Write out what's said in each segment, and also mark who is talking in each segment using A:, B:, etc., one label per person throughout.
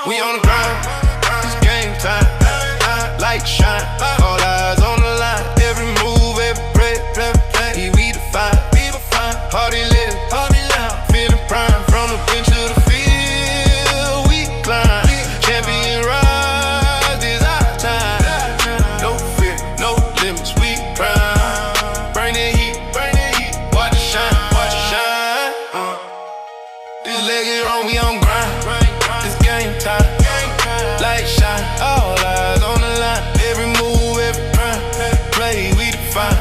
A: We on the grind, it's game time. Light shine, all eyes on the line. Every move, every play, we define. Hardy live, feeling prime. From the bench to the field, we climb. Champion rise, this our time. No fear, no limits, we prime. Bring the heat, watch it shine. This leg is wrong, we on grind. It's game time. Light shine, all eyes on the line. Every move, every play, we define.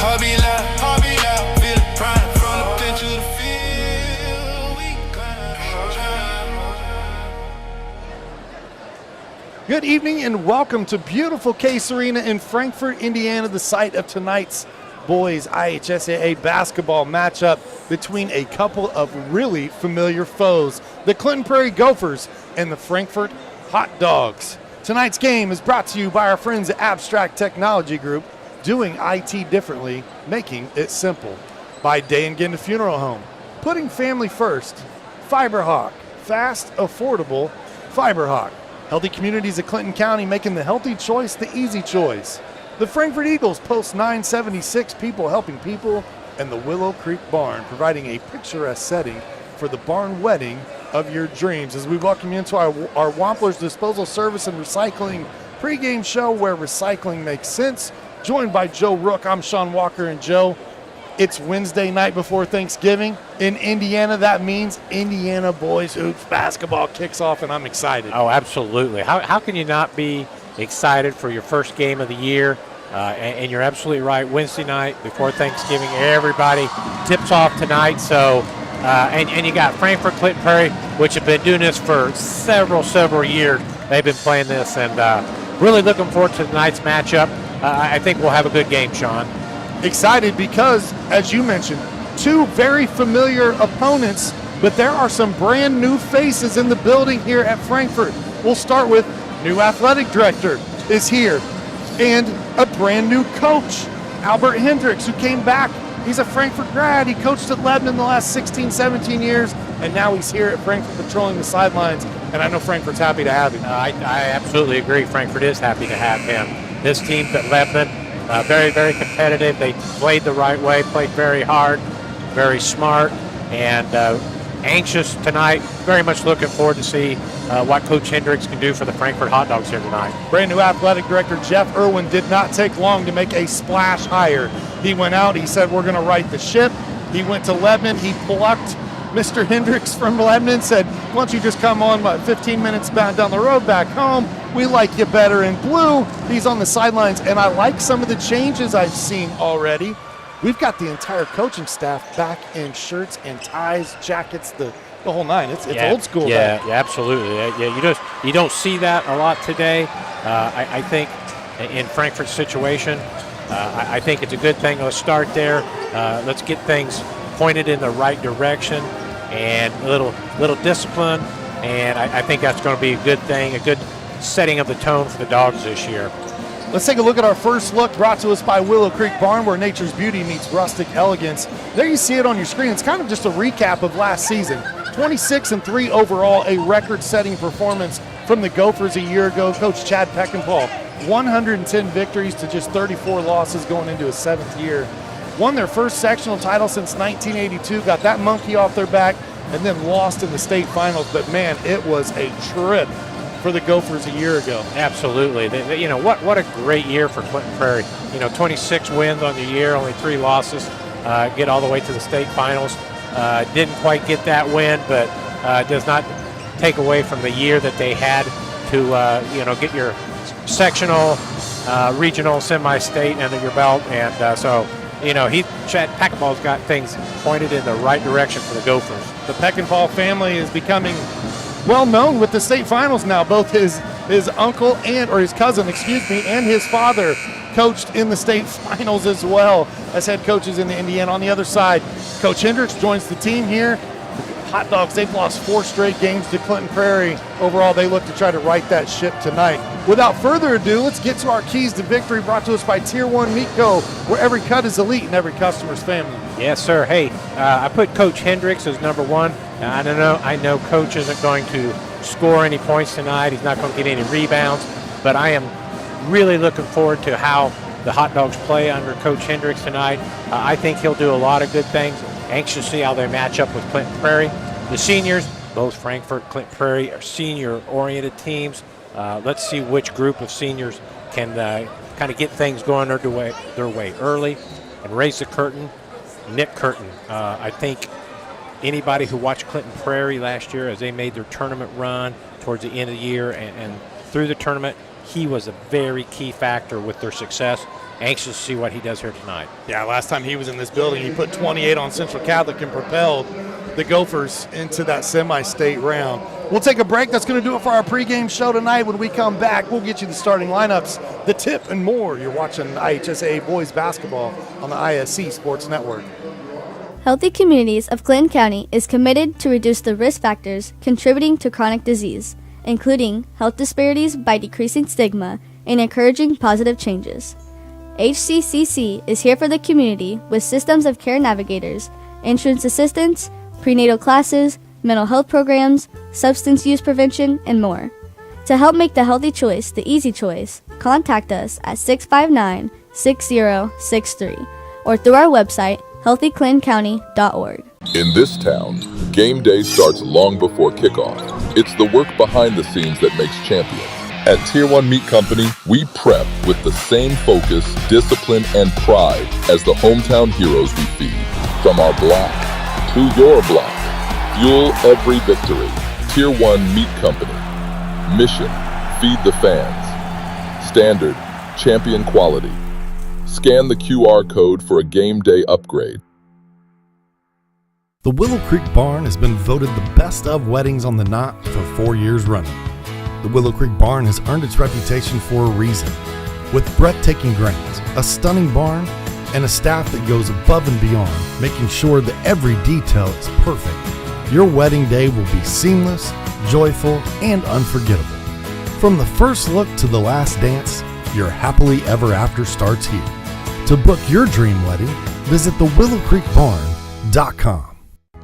A: Heart be loud, feel it prime. From the bench to the field, we climb.
B: Good evening and welcome to beautiful Case Arena in Frankfort, Indiana, the site of tonight's boys IHSAA basketball matchup between a couple of really familiar foes, the Clinton Prairie Gophers and the Frankfort Hot Dogs. Tonight's game is brought to you by our friends at Abstract Technology Group, doing IT differently, making it simple. By Day and Ginda Funeral Home, putting family first. FiberHawk, fast, affordable FiberHawk. Healthy Communities of Clinton County, making the healthy choice the easy choice. The Frankfort Eagles, Post 976, people helping people. And the Willow Creek Barn, providing a picturesque setting for the barn wedding of your dreams. As we welcome you into our Wampler's Disposal Service and Recycling pregame show where recycling makes sense. Joined by Joe Rook, I'm Sean Walker. And Joe, it's Wednesday night before Thanksgiving. In Indiana, that means Indiana boys hoops basketball kicks off, and I'm excited.
C: Oh, absolutely. How can you not be excited for your first game of the year? And you're absolutely right. Wednesday night before Thanksgiving, everybody tips off tonight. So, and you got Frankfort, Clinton Prairie, which have been doing this for several years. They've been playing this, and really looking forward to tonight's matchup. I think we'll have a good game, Sean.
B: Excited because, as you mentioned, two very familiar opponents, but there are some brand new faces in the building here at Frankfort. We'll start with new athletic director is here, and a brand new coach, Albert Hendricks, who came back. He's a Frankfort grad. He coached at Lebanon the last 16, 17 years, and now he's here at Frankfort patrolling the sidelines, and I know Frankfort's happy to have him.
C: I absolutely agree. Frankfort is happy to have him. This team at Lebanon, very competitive. They played the right way, played very hard, very smart, and anxious tonight. Very much looking forward to see what Coach Hendricks can do for the Frankfort Hot Dogs here tonight.
B: Brand new athletic director Jeff Irwin did not take long to make a splash hire. He went out, he said, we're going to right the ship. He went to Lebanon, he plucked Mr. Hendricks from Lebanon, said, why don't you just come on 15 minutes down the road back home? We like you better in blue. He's on the sidelines, and I like some of the changes I've seen already. We've got the entire coaching staff back in shirts and ties, jackets, the whole nine. It's old school.
C: Yeah, absolutely. Yeah, you don't see that a lot today. I think in Frankfort's situation, I think it's a good thing. Let's start there. Let's get things pointed in the right direction and a little discipline. And I think that's going to be a good thing, a good setting of the tone for the Dogs this year.
B: Let's take a look at our first look, brought to us by Willow Creek Barn, where nature's beauty meets rustic elegance. There you see it on your screen. It's kind of just a recap of last season. 26-3 overall, a record-setting performance from the Gophers a year ago. Coach Chad Peckinpah, 110 victories to just 34 losses going into his seventh year. Won their first sectional title since 1982, got that monkey off their back, and then lost in the state finals. But, man, it was a trip for the Gophers a year ago.
C: Absolutely. What a great year for Clinton Prairie. 26 wins on the year, only 3 losses. Get all the way to the state finals. Didn't quite get that win, but does not take away from the year that they had to get your sectional, regional, semi-state under your belt. And Chad Peckinpah's got things pointed in the right direction for the Gophers.
B: The Peckinpah family is becoming well known with the state finals now. Both his uncle or his cousin, and his father coached in the state finals as well as head coaches in the Indiana. On the other side, Coach Hendricks joins the team here. Hot Dogs, they've lost 4 straight games to Clinton Prairie. Overall, they look to try to right that ship tonight. Without further ado, let's get to our keys to victory, brought to us by Tier 1 Meat Co., where every cut is elite and every customer's family.
C: Yes, sir. Hey, I put Coach Hendricks as number 1. I know Coach isn't going to score any points tonight. He's not going to get any rebounds. But I am really looking forward to how the Hot Dogs play under Coach Hendricks tonight. I think he'll do a lot of good things. Anxious to see how they match up with Clinton Prairie. The seniors, both Frankfort, Clinton Prairie, are senior-oriented teams. Let's see which group of seniors can kind of get things going their way early and raise the curtain. Nick Curtin, I think anybody who watched Clinton Prairie last year as they made their tournament run towards the end of the year and through the tournament, he was a very key factor with their success. Anxious to see what he does here tonight.
B: Yeah, last time he was in this building, he put 28 on Central Catholic and propelled the Gophers into that semi-state round. We'll take a break. That's going to do it for our pregame show tonight. When we come back, we'll get you the starting lineups, the tip, and more. You're watching IHSAA boys basketball on the ISC Sports Network.
D: Healthy Communities of Clinton County is committed to reduce the risk factors contributing to chronic disease, including health disparities by decreasing stigma and encouraging positive changes. HCCC is here for the community with systems of care navigators, insurance assistance, prenatal classes, mental health programs, substance use prevention, and more. To help make the healthy choice the easy choice, contact us at 659-6063 or through our website, healthyclintoncounty.org.
E: In this town, game day starts long before kickoff. It's the work behind the scenes that makes champions. At Tier 1 Meat Company, we prep with the same focus, discipline, and pride as the hometown heroes we feed. From our block to your block, fuel every victory. Tier 1 Meat Company. Mission, feed the fans. Standard, champion quality. Scan the QR code for a game day upgrade.
F: The Willow Creek Barn has been voted the best of weddings on the knot for 4 years running. The Willow Creek Barn has earned its reputation for a reason. With breathtaking grounds, a stunning barn, and a staff that goes above and beyond, making sure that every detail is perfect, your wedding day will be seamless, joyful, and unforgettable. From the first look to the last dance, your happily ever after starts here. To book your dream wedding, visit thewillowcreekbarn.com.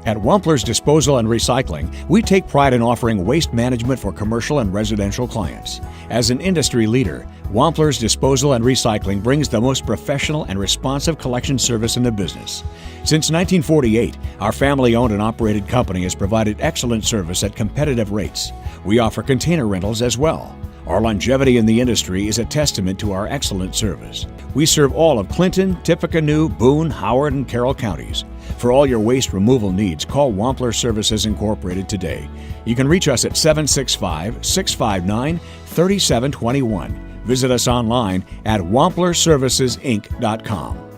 G: At Wampler's Disposal and Recycling, we take pride in offering waste management for commercial and residential clients. As an industry leader, Wampler's Disposal and Recycling brings the most professional and responsive collection service in the business. Since 1948, our family-owned and operated company has provided excellent service at competitive rates. We offer container rentals as well. Our longevity in the industry is a testament to our excellent service. We serve all of Clinton, Tippecanoe, Boone, Howard, and Carroll counties. For all your waste removal needs, call Wampler Services Incorporated today. You can reach us at 765-659-3721. Visit us online at wamplerservicesinc.com.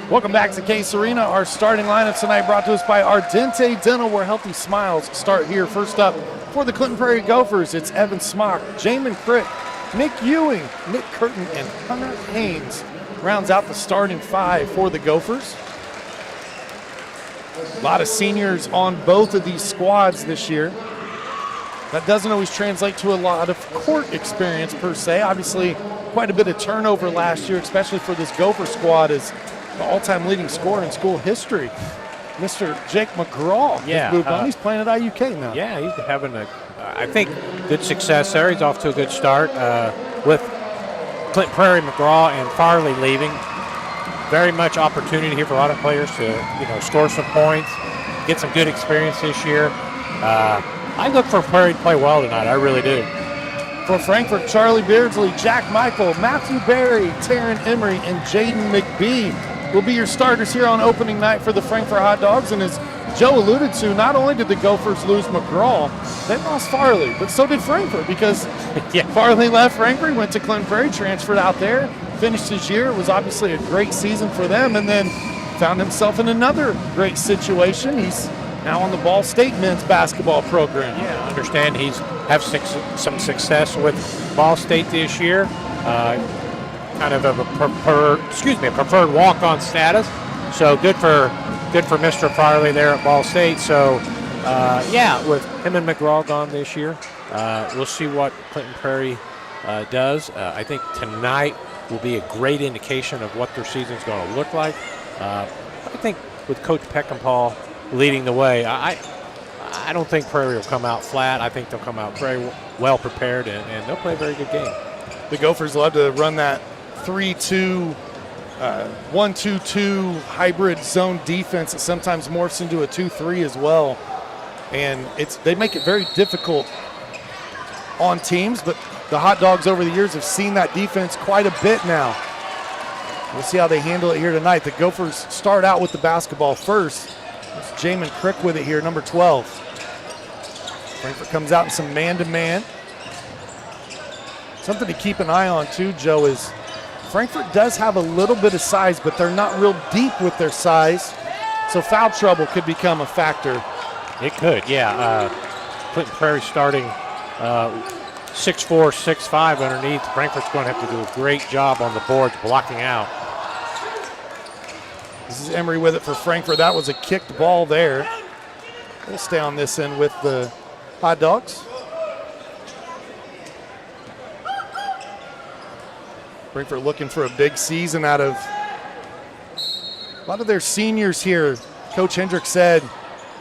B: Welcome back to Case Arena. Our starting lineup tonight brought to us by Ardente Dental, where healthy smiles start here. First up for the Clinton Prairie Gophers, it's Evan Smock, Jamin Crick, Nick Ewing, Nick Curtin, and Hunter Haynes rounds out the starting five for the Gophers. A lot of seniors on both of these squads this year. That doesn't always translate to a lot of court experience per se. Obviously, quite a bit of turnover last year, especially for this Gopher squad, as the all-time leading scorer in school history, Mr. Jake McGraw.
C: Yeah,
B: moved on. He's playing at IUK now.
C: Yeah, he's having I think, good success there. He's off to a good start with Clinton Prairie, McGraw, and Farley leaving. Very much opportunity here for a lot of players to, score some points, get some good experience this year. I look for Prairie to play well tonight. I really do.
B: For Frankfort, Charlie Beardsley, Jack Michael, Matthew Berry, Taryn Emery, and Jaden McBee will be your starters here on opening night for the Frankfort Hot Dogs. And as Joe alluded to, not only did the Gophers lose McGraw, they lost Farley, but so did Frankfort, because Farley left Frankfort, went to Clinton Prairie, transferred out there, finished his year. It was obviously a great season for them, and then found himself in another great situation. He's now on the Ball State men's basketball program.
C: Yeah, I understand he's have some success with Ball State this year. Kind of a preferred walk-on status. So good for Mr. Farley there at Ball State. So with him and McGraw gone this year, we'll see what Clinton Prairie does. I think tonight will be a great indication of what their season's going to look like. I think with Coach Peckinpah leading the way, I don't think Prairie will come out flat. I think they'll come out very well prepared, and they'll play a very good game.
B: The Gophers love to run that 3-2, 1-2-2 hybrid zone defense that sometimes morphs into a 2-3 as well. And they make it very difficult on teams, but the Hot Dogs over the years have seen that defense quite a bit now. We'll see how they handle it here tonight. The Gophers start out with the basketball first. It's Jamin Crick with it here, number 12. Frankfurt comes out in some man-to-man. Something to keep an eye on too, Joe, is Frankfurt does have a little bit of size, but they're not real deep with their size. So foul trouble could become a factor.
C: It could, yeah. Clinton Prairie starting 6'4", 6'5" underneath. Frankfurt's going to have to do a great job on the boards blocking out.
B: This is Emery with it for Frankfurt. That was a kicked ball there. We'll stay on this end with the Hot Dogs. Frankfurt looking for a big season out of a lot of their seniors here. Coach Hendricks said,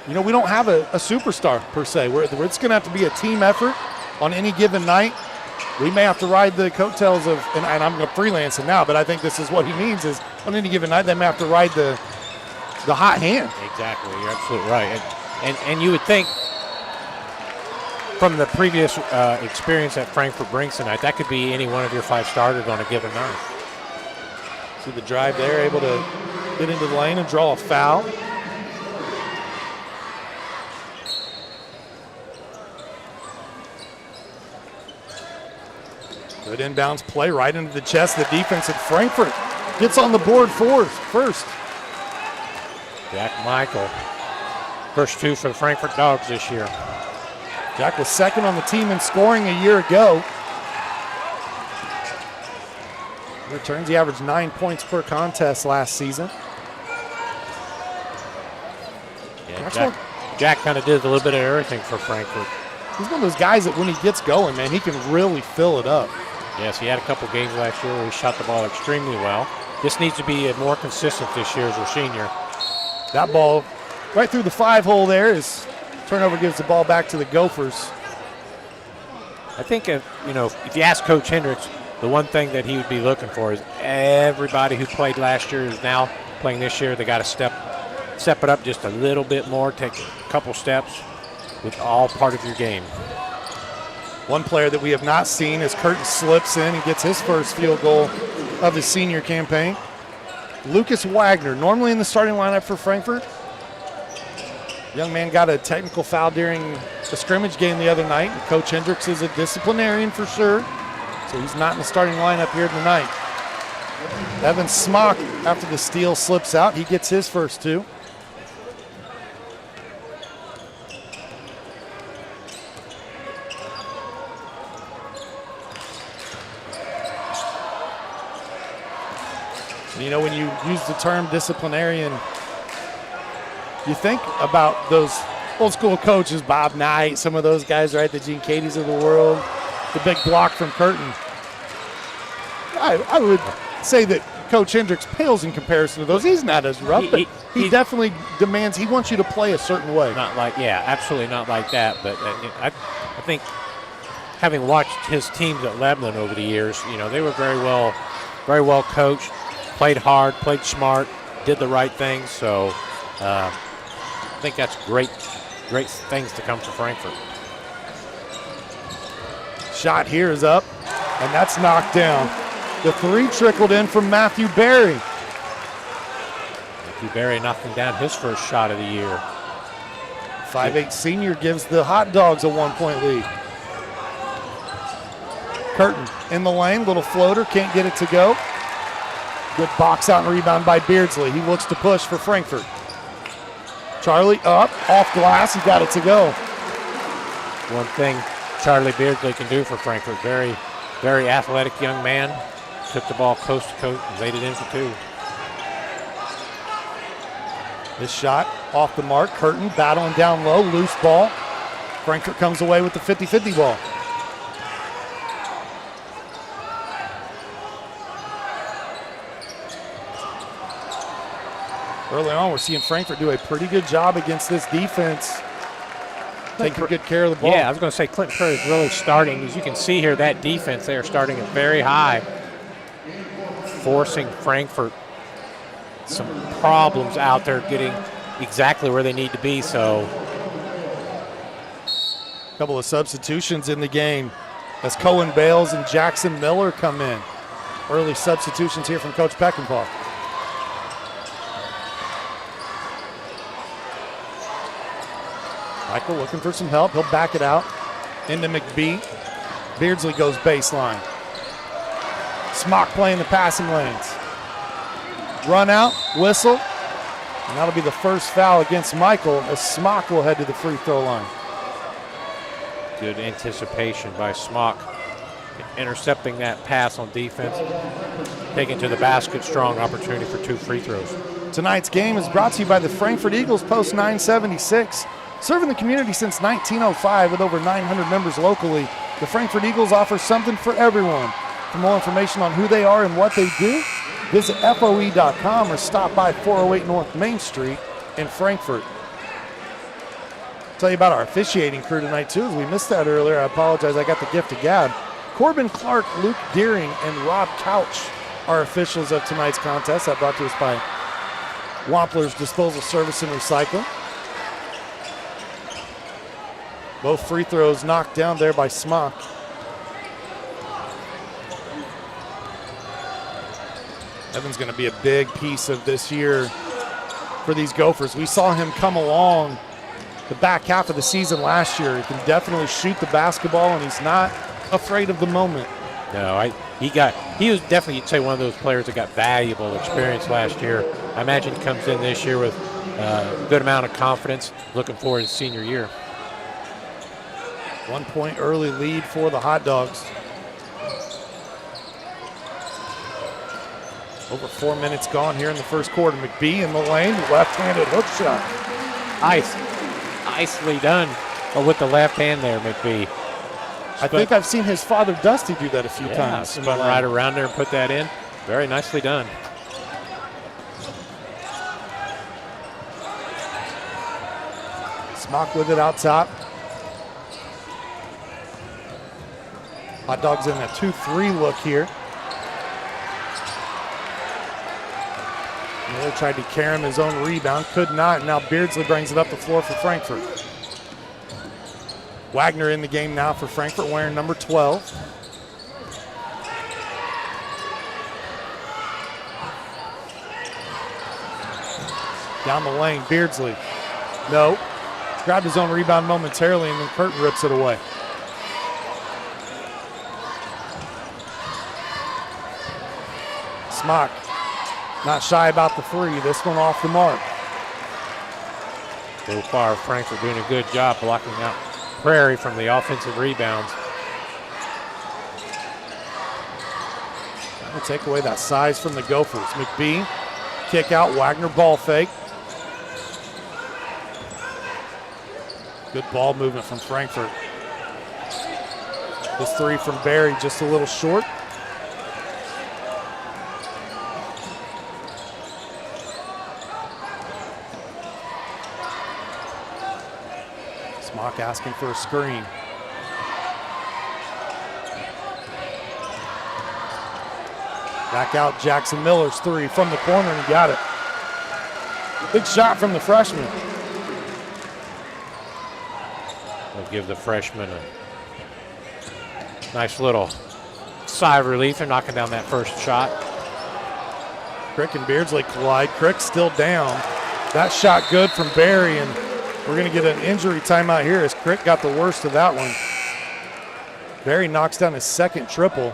B: we don't have a superstar per se. It's going to have to be a team effort on any given night. We may have to ride the coattails of, and I'm going to freelance it now, but I think this is what he means is on any given night, they may have to ride the hot hand.
C: Exactly, you're absolutely right. And you would think from the previous experience that Frankfurt brings tonight, that could be any one of your 5 starters on a given night.
B: See the drive there, able to get into the lane and draw a foul. Good inbounds play right into the chest of the defense, and Frankfurt gets on the board first.
C: Jack Michael, first 2 for the Frankfurt Dogs this year.
B: Jack was second on the team in scoring a year ago. Returns, he averaged 9 points per contest last season.
C: Yeah, Jack kind of did a little bit of everything for Frankfurt.
B: He's one of those guys that when he gets going, man, he can really fill it up.
C: Yes, he had a couple games last year where he shot the ball extremely well. This needs to be more consistent this year as a senior.
B: That ball right through the 5-hole there is turnover, gives the ball back to the Gophers.
C: I think if you ask Coach Hendricks, the one thing that he would be looking for is everybody who played last year is now playing this year. They got to step it up just a little bit more, take a couple steps with all part of your game.
B: One player that we have not seen as Curtin slips in and gets his first field goal of his senior campaign. Lucas Wagner, normally in the starting lineup for Frankfurt. Young man got a technical foul during the scrimmage game the other night. And Coach Hendricks is a disciplinarian for sure, so he's not in the starting lineup here tonight. Evan Smock, after the steal, slips out. He gets his first 2. When you use the term disciplinarian, you think about those old school coaches, Bob Knight, some of those guys, right? The Gene Cadys of the world, the big block from Curtin. I would say that Coach Hendricks pales in comparison to those. He's not as rough, but he definitely demands, he wants you to play a certain way.
C: Absolutely not like that. But I think having watched his teams at Lebanon over the years, they were very well coached. Played hard, played smart, did the right things. So I think that's great things to come for Frankfurt.
B: Shot here is up, and that's knocked down. The 3 trickled in from Matthew Berry.
C: Matthew Berry knocking down his first shot of the year.
B: 5'8" senior gives the Hot Dogs a 1-point lead. Curtin in the lane, little floater, can't get it to go. Good box out and rebound by Beardsley. He looks to push for Frankfurt. Charlie up, off glass, he got it to go.
C: One thing Charlie Beardsley can do for Frankfurt, very, very athletic young man. Took the ball coast to coast and laid it in for 2.
B: This shot off the mark. Curtin battling down low, loose ball. Frankfurt comes away with the 50-50 ball. Early on, we're seeing Frankfurt do a pretty good job against this defense. Taking good care of the ball.
C: Yeah, I was going to say Clinton Prairie is really starting. As you can see here, that defense, they are starting it very high, forcing Frankfurt some problems out there, getting exactly where they need to be. So,
B: a couple of substitutions in the game as Cohen Bales and Jackson Miller come in. Early substitutions here from Coach Peckinpah. Michael looking for some help. He'll back it out into McBee. Beardsley goes baseline. Smock playing the passing lanes. Run out, whistle, and that'll be the first foul against Michael as Smock will head to the free throw line.
C: good anticipation by Smock, intercepting that pass on defense, taking to the basket, strong opportunity for 2 free throws.
B: Tonight's game is brought to you by the Frankfurt Eagles, Post 976. Serving the community since 1905 with over 900 members locally, the Frankfurt Eagles offer something for everyone. For more information on who they are and what they do, visit FOE.com or stop by 408 North Main Street in Frankfurt. Tell you about our officiating crew tonight, too, as we missed that earlier. I apologize, I got the gift of gab. Corbin Clark, Luke Deering, and Rob Couch are officials of tonight's contest. That brought to us by Wampler's Disposal Service and Recycling. Both free throws knocked down there by Smock. Evan's going to be a big piece of this year for these Gophers. We saw him come along the back half of the season last year. He can definitely shoot the basketball, and he's not afraid of the moment.
C: No, he was definitely, you'd say, one of those players that got valuable experience last year. I imagine he comes in this year with a good amount of confidence, looking forward to senior year.
B: 1 point early lead for the Hot Dogs. Over 4 minutes gone here in the first quarter. McBee in the lane, left-handed hook shot.
C: Nicely done with the left hand there, McBee.
B: I think I've seen his father Dusty do that a few times.
C: Spun right around there and put that in. Very nicely done.
B: Smock with it out top. Hot Dogs in a 2-3 look here. Miller tried to carry him his own rebound, could not, and now Beardsley brings it up the floor for Frankfurt. Wagner in the game now for Frankfurt, wearing number 12. Down the lane, Beardsley. No. Grabbed his own rebound momentarily, and then Curtin rips it away. Smock not shy about the three. This one off the mark.
C: So far, Frankfurt doing a good job blocking out Prairie from the offensive rebounds.
B: Trying to take away that size from the Gophers. McBee, kick out, Wagner ball fake. Good ball movement from Frankfurt. This three from Barry just a little short. Smock asking for a screen. Back out Jackson Miller's three from the corner, and he got it. Big shot from the freshman.
C: We'll give the freshman a nice little sigh of relief. They're knocking down that first shot.
B: Crick and Beardsley collide. Crick still down. That shot good from Barry, and we're going to get an injury timeout here as Crick got the worst of that one. Barry knocks down his second triple.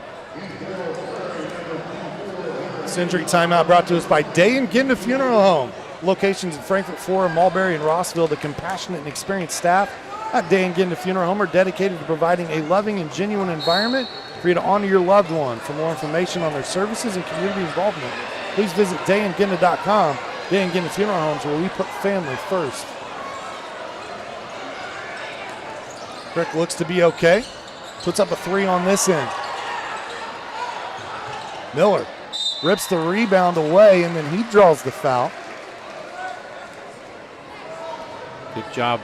B: This injury timeout brought to us by Day and Ginda Funeral Home. Locations in Frankfort, Florida, Mulberry, and Rossville, the compassionate and experienced staff at Dan Ginda Funeral Home are dedicated to providing a loving and genuine environment for you to honor your loved one. For more information on their services and community involvement, please visit dayandginda.com. Dan Ginda Funeral Homes, where we put family first. Crick looks to be okay. Puts up a 3 on this end. Miller rips the rebound away, and then he draws the foul.
C: Good job,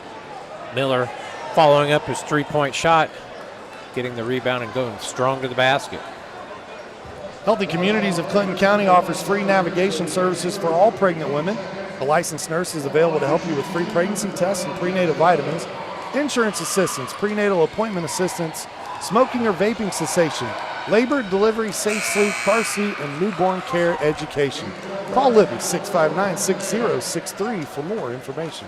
C: Miller, following up his three-point shot, getting the rebound and going strong to the basket.
B: Healthy Communities of Clinton County offers free navigation services for all pregnant women. A licensed nurse is available to help you with free pregnancy tests and prenatal vitamins, insurance assistance, prenatal appointment assistance, smoking or vaping cessation, labor, delivery, safe sleep, car seat, and newborn care education. Call Libby 659-6063 for more information.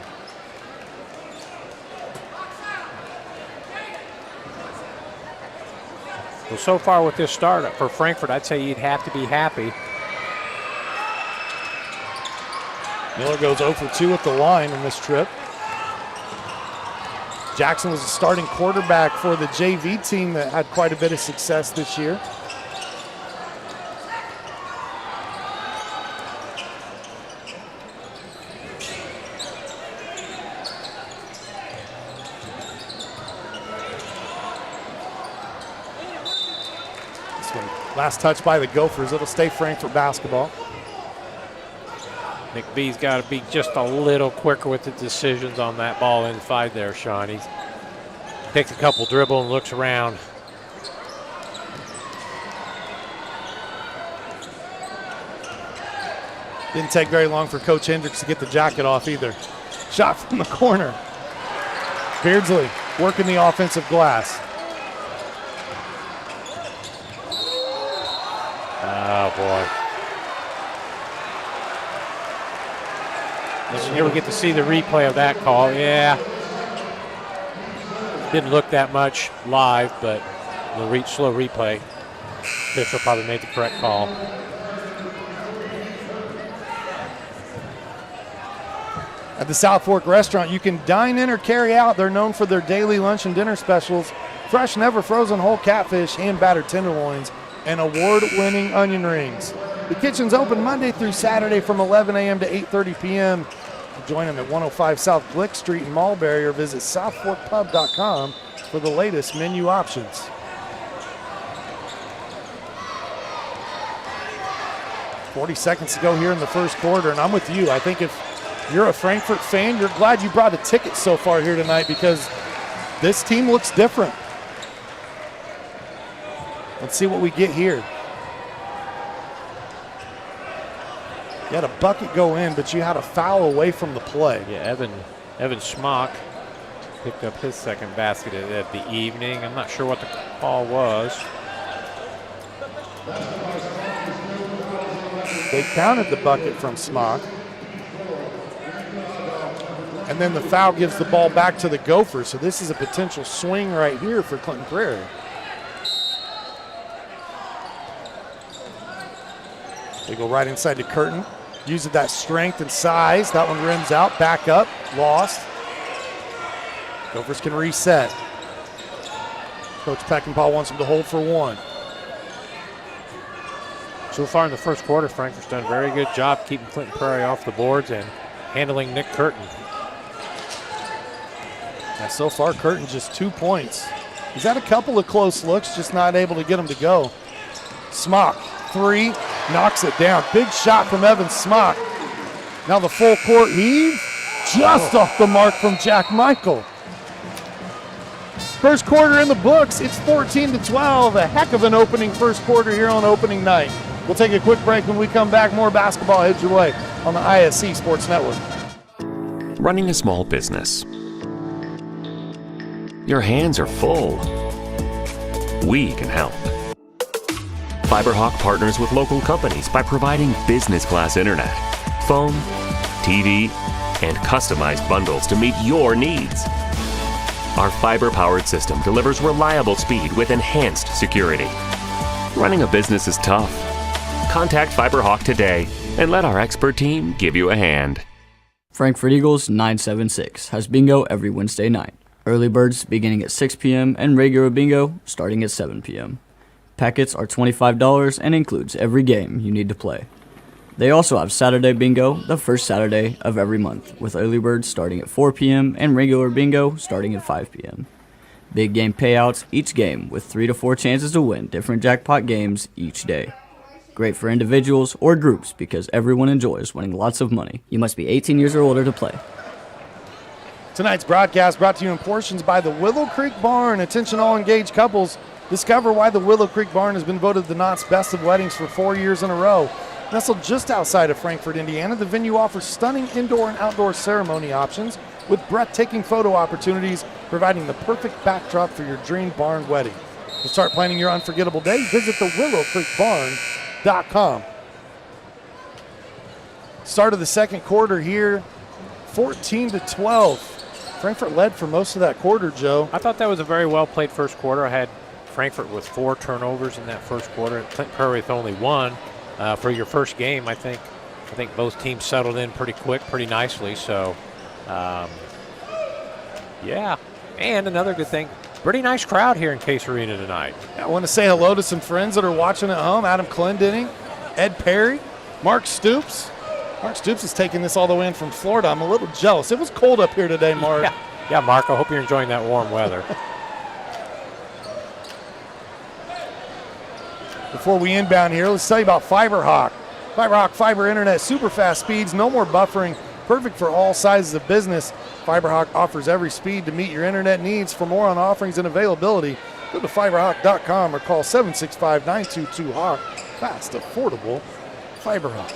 C: Well, so far with this start for Frankfort, I'd say you'd have to be happy.
B: Miller goes 0 for 2 at the line in this trip. Jackson was a starting quarterback for the JV team that had quite a bit of success this year. Last touch by the Gophers. It'll stay Frankfort basketball.
C: McBee's got to be just a little quicker with the decisions on that ball inside there, Sean. He takes a couple dribble and looks around.
B: Didn't take very long for Coach Hendricks to get the jacket off either. Shot from the corner. Beardsley working the offensive glass.
C: Oh, boy. Here we get to see the replay of that call. Yeah. Didn't look that much live, but the slow replay. Official probably made the correct call.
B: At the South Fork Restaurant, you can dine in or carry out. They're known for their daily lunch and dinner specials, fresh, never frozen whole catfish, hand-battered tenderloins, and award-winning onion rings. The kitchen's open Monday through Saturday from 11 a.m. to 8:30 p.m. Join them at 105 South Glick Street in Mulberry or visit southforkpub.com for the latest menu options. "40 seconds to go here in the first quarter, and I'm with you. I think if you're a Frankfort fan, you're glad you brought a ticket so far here tonight because this team looks different. Let's see what we get here. You had a bucket go in, but you had a foul away from the play.
C: Yeah, Evan Schmock picked up his second basket of the evening. I'm not sure what the call was.
B: They counted the bucket from Smock. And then the foul gives the ball back to the Gophers. So this is a potential swing right here for Clinton Prairie. They go right inside to Curtin. Using that strength and size. That one rims out. Back up. Lost. Gophers can reset. Coach Peckinpah wants them to hold for one.
C: So far in the first quarter, Frankfort's done a very good job keeping Clinton Prairie off the boards and handling Nick Curtin.
B: Now, so far, Curtin just 2 points. He's had a couple of close looks, just not able to get them to go. Smock, three, knocks it down. Big shot from Evan Smock. Now the full court heave, just off the mark from Jack Michael. First quarter in the books, it's 14-12. A heck of an opening first quarter here on opening night. We'll take a quick break. When we come back, more basketball heads your way on the ISC Sports Network.
H: Running a small business. Your hands are full. We can help. FiberHawk partners with local companies by providing business-class internet, phone, TV, and customized bundles to meet your needs. Our fiber-powered system delivers reliable speed with enhanced security. Running a business is tough. Contact FiberHawk today and let our expert team give you a hand.
I: Frankfurt Eagles 976 has bingo every Wednesday night. Early birds beginning at 6 p.m. and regular bingo starting at 7 p.m. Packets are $25 and includes every game you need to play. They also have Saturday bingo the first Saturday of every month, with early birds starting at 4 p.m. and regular bingo starting at 5 p.m. Big game payouts each game with 3 to 4 chances to win different jackpot games each day. Great for individuals or groups because everyone enjoys winning lots of money. You must be 18 years or older to play.
B: Tonight's broadcast brought to you in portions by the Willow Creek Barn. Attention all engaged couples. Discover why the Willow Creek Barn has been voted the Knott's Best of Weddings for 4 years in a row. Nestled just outside of Frankfort, Indiana, the venue offers stunning indoor and outdoor ceremony options with breathtaking photo opportunities, providing the perfect backdrop for your dream barn wedding. To start planning your unforgettable day, visit thewillowcreekbarn.com. Start of the second quarter here, 14-12. Frankfort led for most of that quarter, Joe.
C: I thought that was a very well-played first quarter. I had Frankfort with 4 turnovers in that first quarter, and Clint Prairie with only 1. For your first game, I think both teams settled in pretty quick, pretty nicely. So, yeah. And another good thing, pretty nice crowd here in Case Arena tonight.
B: I want to say hello to some friends that are watching at home. Adam Clendenning, Ed Perry, Mark Stoops. Mark Stoops is taking this all the way in from Florida. I'm a little jealous. It was cold up here today, Mark.
C: Yeah, Mark, I hope you're enjoying that warm weather.
B: Before we inbound here, let's tell you about FiberHawk. FiberHawk fiber internet, super fast speeds, no more buffering, perfect for all sizes of business. FiberHawk offers every speed to meet your internet needs. For more on offerings and availability, go to fiberhawk.com or call 765-922-HAWK. Fast, affordable FiberHawk.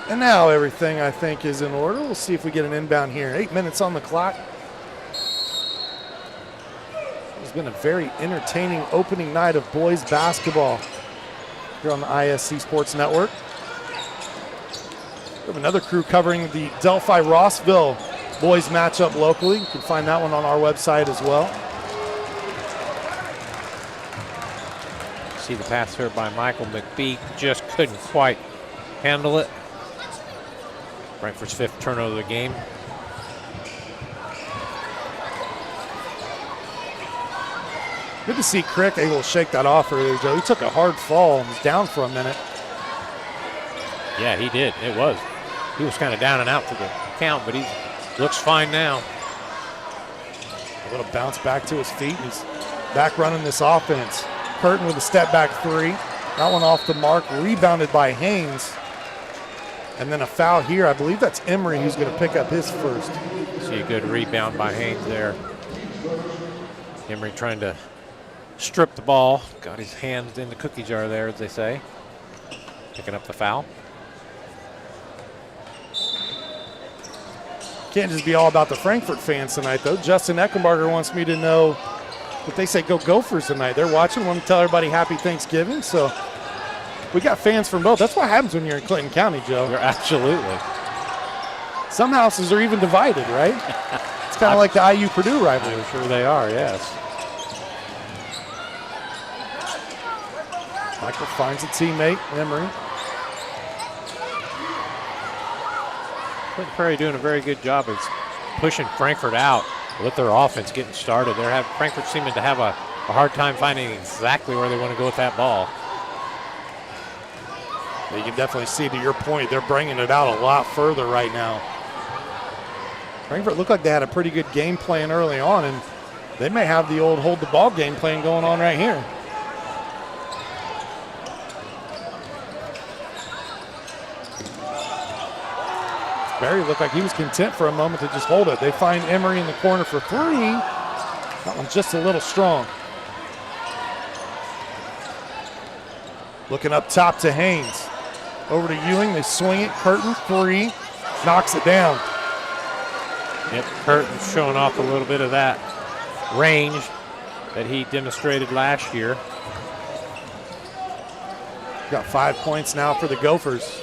B: And now everything, I think, is in order. We'll see if we get an inbound here. 8 minutes on the clock. It's been a very entertaining opening night of boys basketball here on the ISC Sports Network. We have another crew covering the Delphi-Rossville boys matchup locally. You can find that one on our website as well.
C: See the pass here by Michael McBee, just couldn't quite handle it. Frankfurt's 5th turnover of the game.
B: Good to see Crick able to shake that off earlier, Joe. He took a hard fall and was down for a minute.
C: Yeah, he did. It was. He was kind of down and out to the count, but he looks fine now.
B: A little bounce back to his feet. He's back running this offense. Curtin with a step back 3. That one off the mark, rebounded by Haynes. And then a foul here. I believe that's Emery who's going to pick up his first.
C: See a good rebound by Haynes there. Emery trying to strip the ball. Got his hands in the cookie jar there, as they say. Picking up the foul.
B: Can't just be all about the Frankfort fans tonight, though. Justin Eckenbarger wants me to know that they say go Gophers tonight. They're watching. Want to tell everybody happy Thanksgiving. So we got fans from both. That's what happens when you're in Clinton County, Joe.
C: You're absolutely.
B: Some houses are even divided, right? It's kind of like the IU-Purdue rivalry.
C: I'm sure they are, yes.
B: Michael finds a teammate, Emery.
C: Clinton Prairie doing a very good job of pushing Frankfort out with their offense getting started. Frankfort seeming to have a hard time finding exactly where they want to go with that ball.
B: You can definitely see, to your point, they're bringing it out a lot further right now. Frankfort looked like they had a pretty good game plan early on, and they may have the old hold the ball game plan going on right here. Barry looked like he was content for a moment to just hold it. They find Emery in the corner for 3. That one's just a little strong. Looking up top to Haynes. Over to Ewing, they swing it. Curtin, 3, knocks it down.
C: Yep, Curtin's showing off a little bit of that range that he demonstrated last year.
B: Got 5 points now for the Gophers.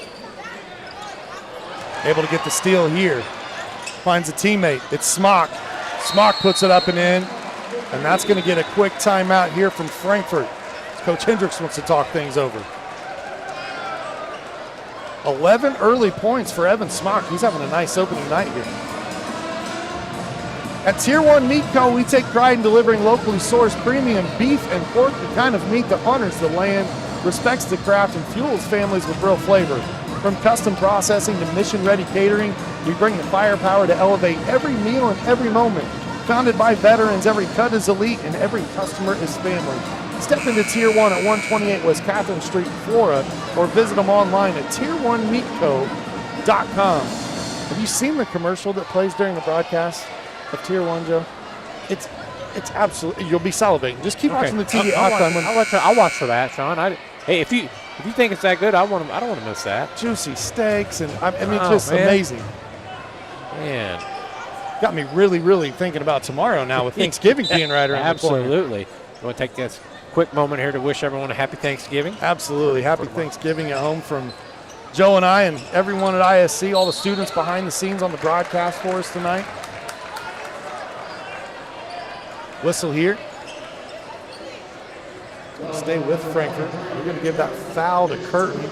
B: Able to get the steal here. Finds a teammate. It's Smock. Smock puts it up and in. And that's going to get a quick timeout here from Frankfort. Coach Hendricks wants to talk things over. 11 early points for Evan Smock. He's having a nice opening night here. At Tier 1 Meat Co., we take pride in delivering locally sourced premium beef and pork, the kind of meat that honors the land, respects the craft, and fuels families with real flavor. From custom processing to mission-ready catering, we bring the firepower to elevate every meal and every moment. Founded by veterans, every cut is elite and every customer is family. Step into Tier 1 at 128 West Catherine Street, Flora, or visit them online at tier1meatco.com. Have you seen the commercial that plays during the broadcast of Tier 1, Joe? It's absolutely, you'll be salivating. Just keep watching the TV.
C: I'll watch for that, Sean. Hey, if you think it's that good, I don't want to miss that.
B: Juicy steaks, and just amazing.
C: Man.
B: Got me really, really thinking about tomorrow now with Thanksgiving being right around the corner.
C: Absolutely. You want to take this quick moment here to wish everyone a happy Thanksgiving?
B: Absolutely. Happy Thanksgiving at home from Joe and I and everyone at ISC, all the students behind the scenes on the broadcast for us tonight. Whistle here. Stay with Frankfurt. We're going to give that foul to Curtin.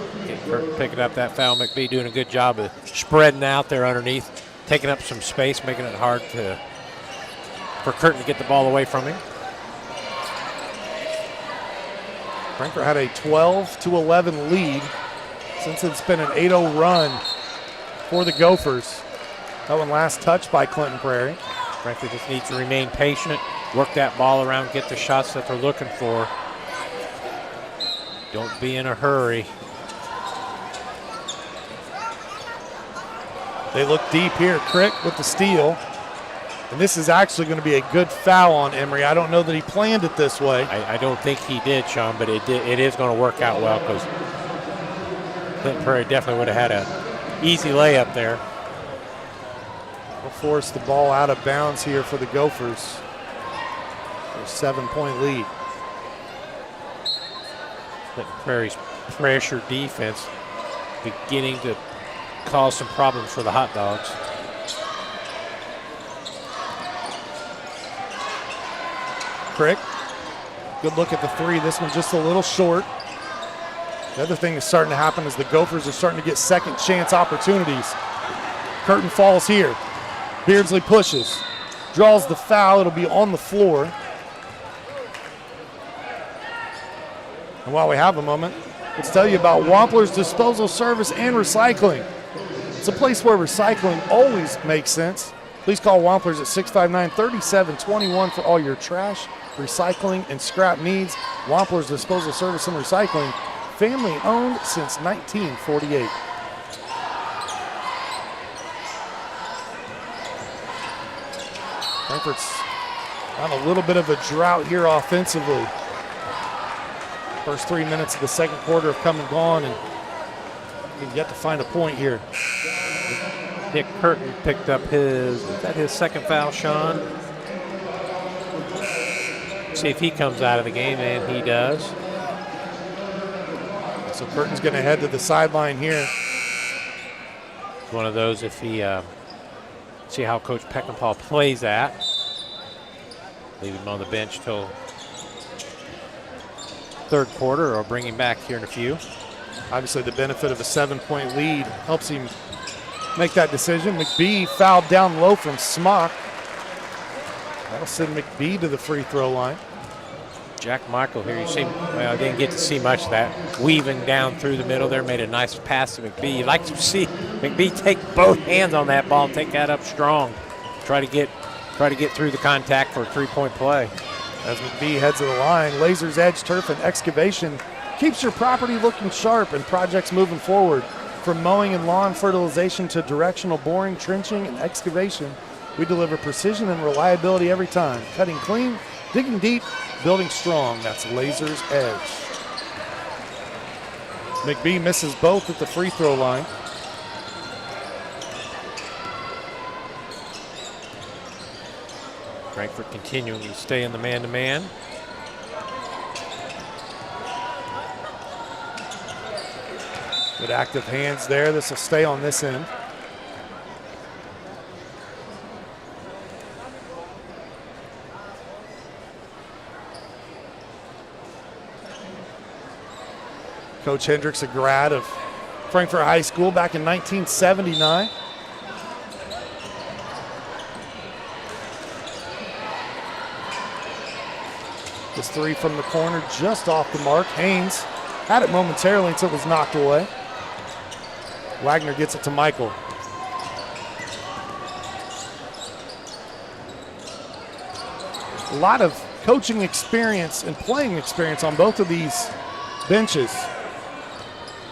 C: Curtin picking up that foul. McBee doing a good job of spreading out there underneath, taking up some space, making it hard for Curtin to get the ball away from him.
B: Frankfurt had a 12-11 lead since it's been an 8-0 run for the Gophers. That one last touched by Clinton Prairie.
C: Frankfurt just needs to remain patient, work that ball around, get the shots that they're looking for. Don't be in a hurry.
B: They look deep here. Crick with the steal. And this is actually going to be a good foul on Emery. I don't know that he planned it this way.
C: I don't think he did, Sean, but it is going to work out well because Clinton Prairie definitely would have had an easy layup there.
B: We'll force the ball out of bounds here for the Gophers. A 7-point lead.
C: Clinton Prairie's pressure defense beginning to cause some problems for the Hot Dogs.
B: Crick, good look at the three. This one just a little short. The other thing that's starting to happen is the Gophers are starting to get second chance opportunities. Curtin falls here. Beardsley pushes, draws the foul. It'll be on the floor. And while we have a moment, let's tell you about Wampler's Disposal Service and Recycling. It's a place where recycling always makes sense. Please call Wampler's at 659-3721 for all your trash, recycling, and scrap needs. Wampler's Disposal Service and Recycling, family owned since 1948. Frankfurt's on a little bit of a drought here offensively. First 3 minutes of the second quarter have come and gone, and we've yet to find a point here.
C: Nick Curtin picked up his second foul, Sean? See if he comes out of the game, and he does.
B: So Curtin's going to head to the sideline here.
C: One of those, if he see how Coach Peckinpah plays that. Leave him on the bench till third quarter, or bring him back here in a few.
B: Obviously, the benefit of a 7-point lead helps him make that decision. McBee fouled down low from Smock. That'll send McBee to the free throw line.
C: Jack Michael here, you see, well, I didn't get to see much of that. Weaving down through the middle there, made a nice pass to McBee. You'd like to see McBee take both hands on that ball, take that up strong. Try to get through the contact for a three-point play.
B: As McBee heads to the line, Laser's Edge Turf and Excavation keeps your property looking sharp and projects moving forward. From mowing and lawn fertilization to directional boring, trenching, and excavation, we deliver precision and reliability every time. Cutting clean, digging deep, building strong. That's Laser's Edge. McBee misses both at the free throw line.
C: Frankfurt continuing to stay in the man-to-man.
B: Good active hands there. This will stay on this end. Coach Hendricks, a grad of Frankfurt High School back in 1979. This three from the corner just off the mark. Haynes had it momentarily until it was knocked away. Wagner gets it to Michael. A lot of coaching experience and playing experience on both of these benches.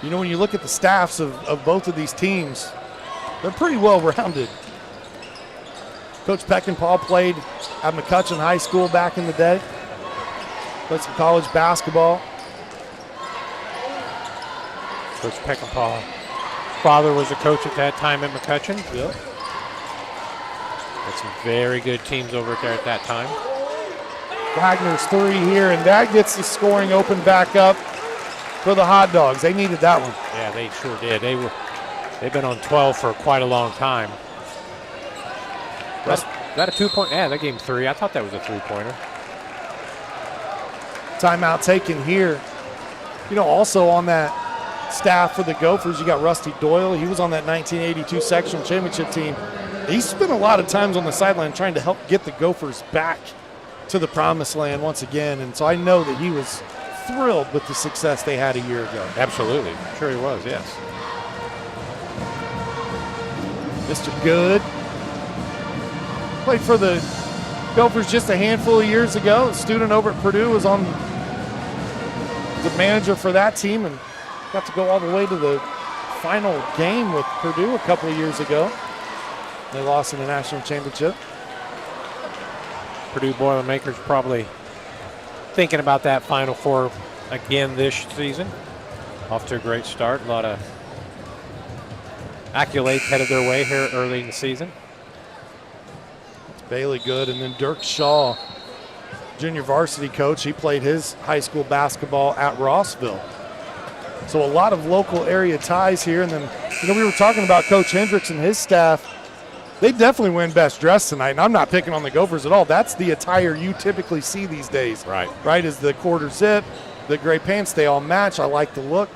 B: You know, when you look at the staffs of both of these teams, they're pretty well rounded. Coach Peckinpah played at McCutcheon High School back in the day. Played some college basketball.
C: Coach Peckinpah's father was a coach at that time at McCutcheon.
B: Yep.
C: Had some very good teams over there at that time.
B: Wagner's three here, and that gets the scoring open back up for the Hot Dogs. They needed that one.
C: Yeah, they sure did. They've been on 12 for quite a long time. Is that a 2-point? Yeah, they gave him 3. I thought that was a 3-pointer.
B: Timeout taken here. You know, also on that staff for the Gophers, you got Rusty Doyle. He was on that 1982 sectional championship team. He spent a lot of times on the sideline trying to help get the Gophers back to the promised land once again. And so I know that he was thrilled with the success they had a year ago.
C: Absolutely. Sure he was, yes.
B: Mr. Good played for the Gophers just a handful of years ago. A student over at Purdue was on the manager for that team and got to go all the way to the final game with Purdue a couple of years ago. They lost in the national championship.
C: Purdue Boilermakers probably thinking about that Final Four again this season. Off to a great start. A lot of accolades headed their way here early in the season.
B: Bailey Good, and then Dirk Shaw, junior varsity coach. He played his high school basketball at Rossville. So a lot of local area ties here. And then, you know, we were talking about Coach Hendricks and his staff. They definitely win best dressed tonight, and I'm not picking on the Gophers at all. That's the attire you typically see these days.
C: Right.
B: Right, is the quarter zip, the gray pants, they all match. I like the look.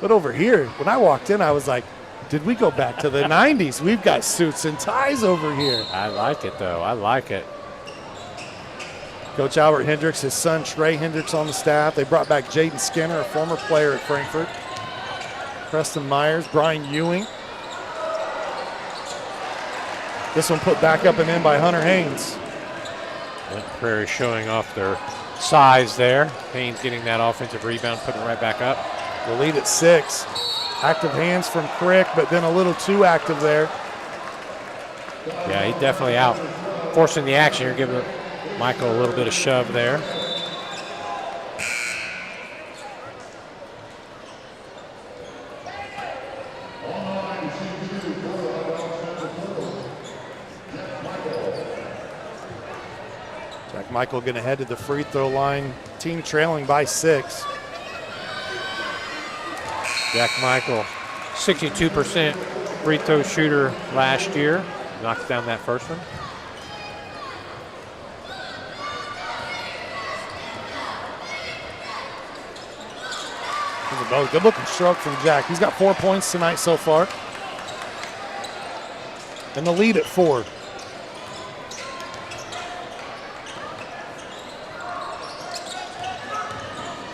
B: But over here, when I walked in, I was like, did we go back to the 90s? We've got suits and ties over here.
C: I like it, though. I like it.
B: Coach Albert Hendricks, his son Trey Hendricks on the staff. They brought back Jaden Skinner, a former player at Frankfurt. Preston Myers, Brian Ewing. This one put back up and in by Hunter Haynes.
C: Prairie showing off their size there. Haynes getting that offensive rebound, putting it right back up.
B: The lead at 6. Active hands from Crick, but then a little too active there.
C: Yeah, he's definitely out. Forcing the action here, giving Michael a little bit of shove there.
B: Jack Michael going to head to the free throw line. Team trailing by 6.
C: Jack Michael, 62% free throw shooter last year. Knocks down that first one.
B: Good looking stroke from Jack. He's got 4 points tonight so far. And the lead at 4.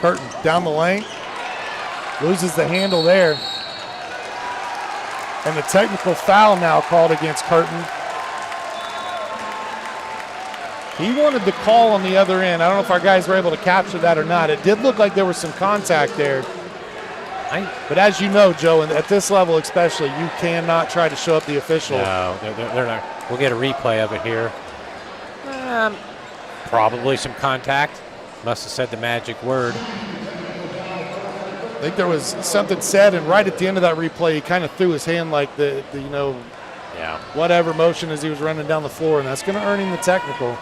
B: Curtin down the lane. Loses the handle there. And the technical foul now called against Curtin. He wanted the call on the other end. I don't know if our guys were able to capture that or not. It did look like there was some contact there. But as you know, Joe, and at this level especially, you cannot try to show up the official.
C: No, they're not. We'll get a replay of it here. Probably some contact. Must have said the magic word.
B: I think there was something said, and right at the end of that replay, he kind of threw his hand like the whatever motion as he was running down the floor, and that's going to earn him the technical.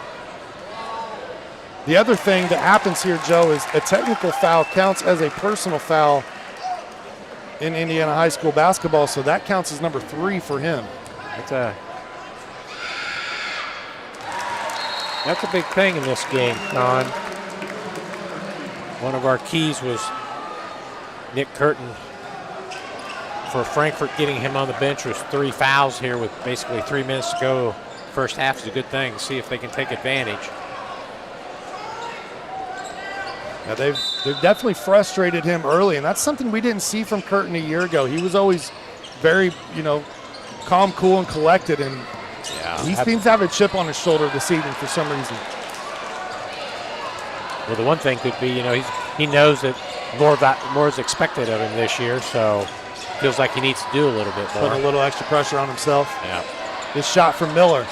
B: The other thing that happens here, Joe, is a technical foul counts as a personal foul in Indiana high school basketball, so that counts as number 3 for him.
C: That's a big thing in this game, Don. One of our keys was Nick Curtin for Frankfurt, getting him on the bench with 3 fouls here with basically 3 minutes to go. First half is a good thing. See if they can take advantage.
B: Yeah, they've definitely frustrated him early, and that's something we didn't see from Curtin a year ago. He was always very, calm, cool, and collected, and he seems to have a chip on his shoulder this evening for some reason.
C: Well, the one thing could be, he knows that more is expected of him this year, so feels like he needs to do a little bit more.
B: Putting a little extra pressure on himself.
C: Yeah.
B: This shot from Miller.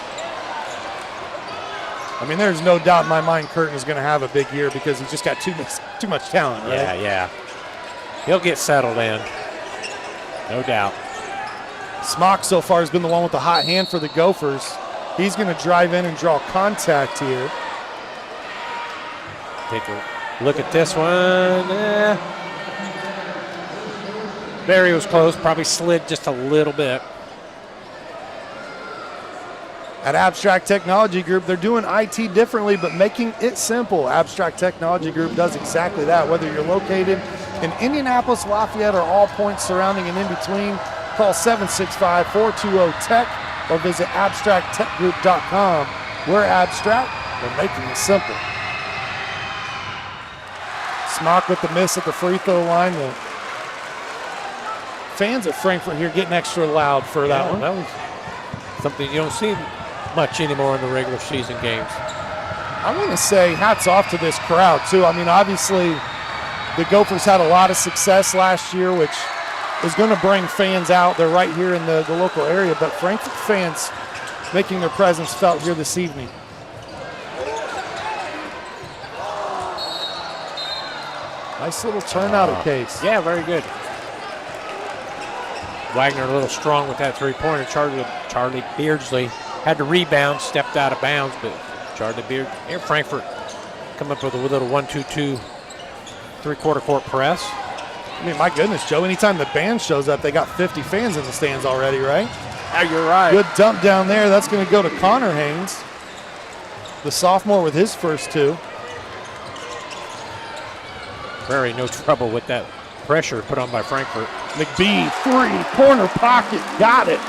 B: I mean, there's no doubt in my mind Curtin is going to have a big year because he's just got too much talent, right?
C: Yeah. He'll get settled in, no doubt.
B: Smock so far has been the one with the hot hand for the Gophers. He's going to drive in and draw contact here.
C: Take a look at this one. Barry was close, probably slid just a little bit.
B: At Abstract Technology Group, they're doing IT differently, but making it simple. Abstract Technology Group does exactly that. Whether you're located in Indianapolis, Lafayette, or all points surrounding and in between, call 765-420-TECH or visit abstracttechgroup.com. We're Abstract, we're making it simple. Smock with the miss at the free throw line. The fans at Frankfurt here getting extra loud for that one.
C: That was something you don't see much anymore in the regular season games.
B: I want to say hats off to this crowd, too. I mean, obviously, the Gophers had a lot of success last year, which is going to bring fans out. They're right here in the local area, but Frankfurt fans making their presence felt here this evening. Nice little turnout of Case.
C: Yeah, very good. Wagner a little strong with that three-pointer. Charlie Beardsley had to rebound, stepped out of bounds, but Charlie Beard and Frankfurt come up with a little 1-2-2 three-quarter court press.
B: I mean, my goodness, Joe, anytime the band shows up, they got 50 fans in the stands already, right?
C: Yeah, you're right.
B: Good dump down there. That's going to go to Connor Haynes, the sophomore with his first 2.
C: Very no trouble with that pressure put on by Frankfurt.
B: McBee, 3, corner pocket, got it.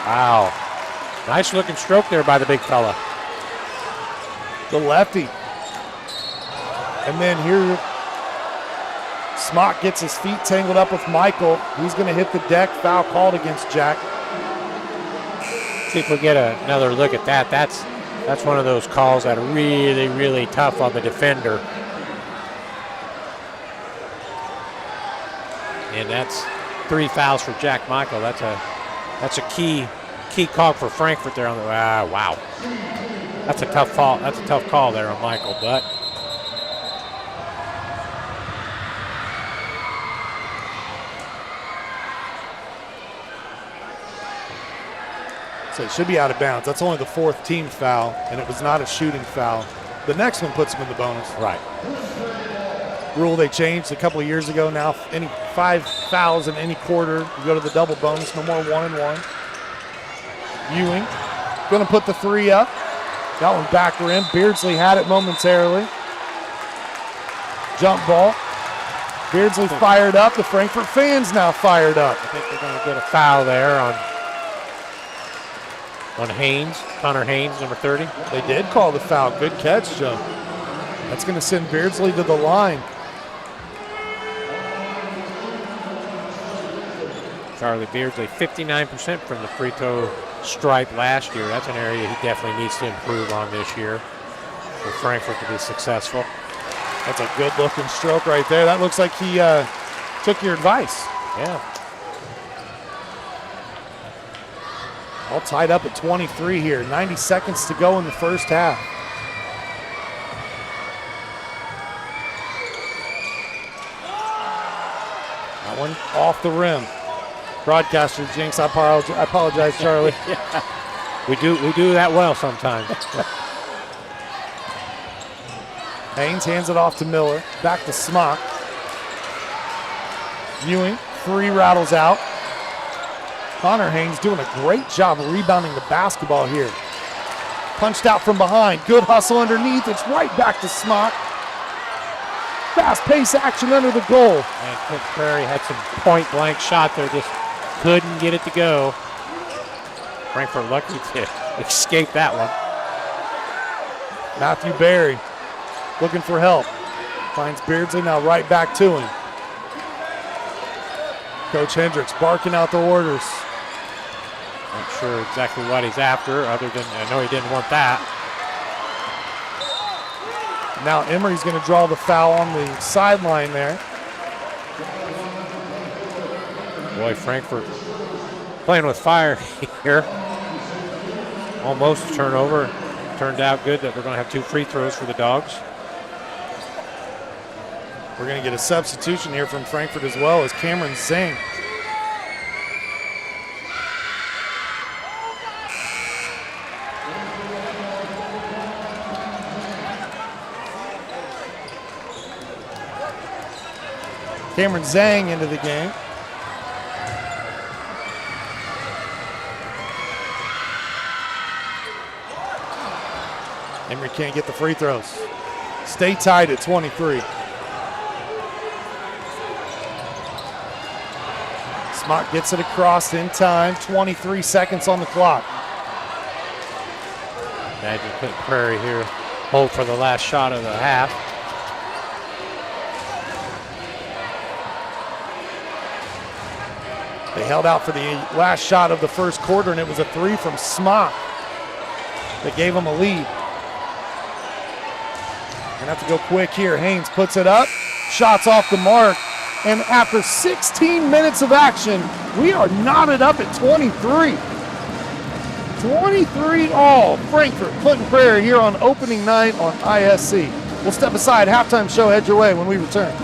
C: Wow. Nice looking stroke there by the big fella.
B: The lefty. And then here, Smock gets his feet tangled up with Michael. He's going to hit the deck. Foul called against Jack.
C: See if we get another look at that. That's one of those calls that are really, really tough on the defender. And that's 3 fouls for Jack Michael. That's a key call for Frankfurt there on the wow. That's a tough call. That's a tough call there on Michael, but
B: so it should be out of bounds. That's only the 4th team foul, and it was not a shooting foul. The next one puts him in the bonus.
C: Right.
B: Rule they changed a couple of years ago. Now, any 5 fouls in any quarter, you go to the double bonus. No more 1-and-1. Ewing going to put the 3 up. That one back rim. Beardsley had it momentarily. Jump ball. Beardsley fired up. The Frankfurt fans now fired up.
C: I think they're going to get a foul there on Haynes, Connor Haynes, number 30.
B: They did call the foul. Good catch, Joe. That's going to send Beardsley to the line.
C: Charlie Beardsley, 59% from the free throw stripe last year. That's an area he definitely needs to improve on this year for Frankfurt to be successful.
B: That's a good-looking stroke right there. That looks like he took your advice.
C: Yeah.
B: All tied up at 23 here. 90 seconds to go in the first half. That one off the rim. Broadcaster jinx. I apologize, Charlie.
C: Yeah. We do that well sometimes.
B: Haynes hands it off to Miller. Back to Smock. Ewing, 3 rattles out. Connor Haynes doing a great job of rebounding the basketball here. Punched out from behind. Good hustle underneath. It's right back to Smock. Fast-paced action under the goal.
C: And Clint Prairie had some point-blank shot there, just couldn't get it to go. Frankfurt lucky to escape that one.
B: Matthew Berry looking for help. Finds Beardsley, now right back to him. Coach Hendricks barking out the orders.
C: Not sure exactly what he's after, other than I know he didn't want that.
B: Now Emery's going to draw the foul on the sideline there.
C: Boy, Frankfurt playing with fire here. Almost a turnover. Turned out good that we're going to have 2 free throws for the Dogs.
B: We're going to get a substitution here from Frankfurt as well as Cameron Zing. Cameron Zhang into the game. Emery can't get the free throws. Stay tied at 23. Smock gets it across in time. 23 seconds on the clock.
C: Imagine Clint Prairie here hold for the last shot of the half.
B: They held out for the last shot of the first quarter, and it was a 3 from Smock that gave them a lead. Gonna have to go quick here. Haynes puts it up, shots off the mark, and after 16 minutes of action, we are knotted up at 23. 23 all. Frankfurt, Clinton Prairie here on opening night on ISC. We'll step aside. Halftime show heads your way when we return.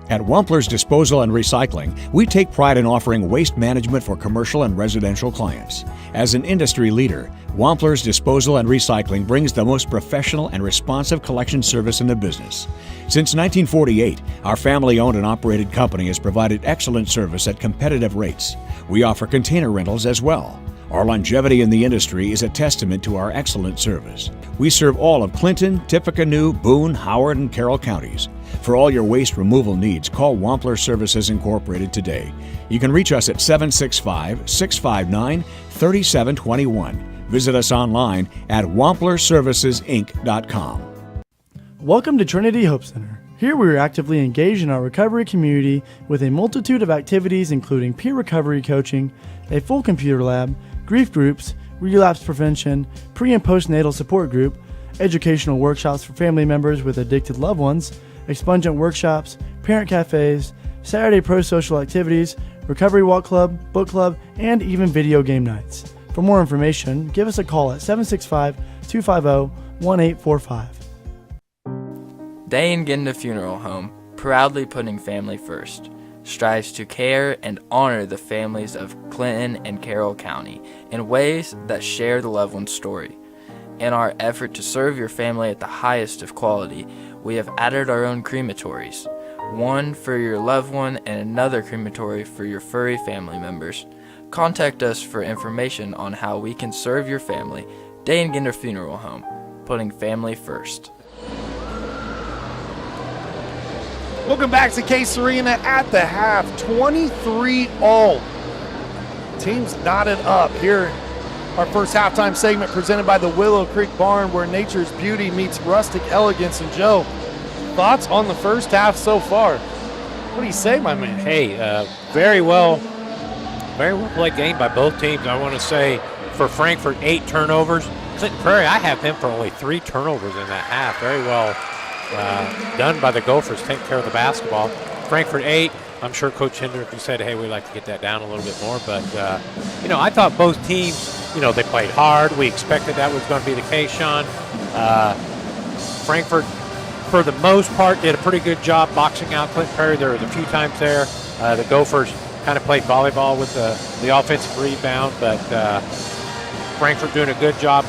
G: At Wampler's Disposal and Recycling, we take pride in offering waste management for commercial and residential clients. As an industry leader, Wampler's Disposal and Recycling brings the most professional and responsive collection service in the business. Since 1948, our family-owned and operated company has provided excellent service at competitive rates. We offer container rentals as well. Our longevity in the industry is a testament to our excellent service. We serve all of Clinton, Tippecanoe, Boone, Howard, and Carroll counties. For all your waste removal needs, call Wampler Services Incorporated today. You can reach us at 765-659-3721. Visit us online at wamplerservicesinc.com.
J: Welcome to Trinity Hope Center. Here we are actively engaged in our recovery community with a multitude of activities including peer recovery coaching, a full computer lab, grief groups, relapse prevention, pre- and postnatal support group, educational workshops for family members with addicted loved ones, expungent workshops, parent cafes, Saturday pro-social activities, recovery walk club, book club, and even video game nights. For more information, give us a call at 765-250-1845.
K: Day and Genda Funeral Home, proudly putting family first, strives to care and honor the families of Clinton and Carroll County in ways that share the loved one's story. In our effort to serve your family at the highest of quality, we have added our own crematories, one for your loved one and another crematory for your furry family members. Contact us for information on how we can serve your family. Day and Gender Funeral Home, putting family first.
B: Welcome back to Case Arena at the half. 23 all. Teams knotted up here. Our first halftime segment presented by the Willow Creek Barn, where nature's beauty meets rustic elegance. And Joe, thoughts on the first half so far? What do you say, my man?
C: Hey, very well played game by both teams. I want to say for Frankfurt, 8 turnovers. Clinton Prairie, I have him for only 3 turnovers in that half. Very well done by the Gophers, taking care of the basketball. Frankfurt 8. I'm sure Coach Hendrick said, hey, we'd like to get that down a little bit more. But, I thought both teams, they played hard. We expected that was going to be the case, Sean. Frankfurt for the most part, did a pretty good job boxing out Clinton Prairie. There was a few times there. The Gophers kind of played volleyball with the offensive rebound, but Frankfort doing a good job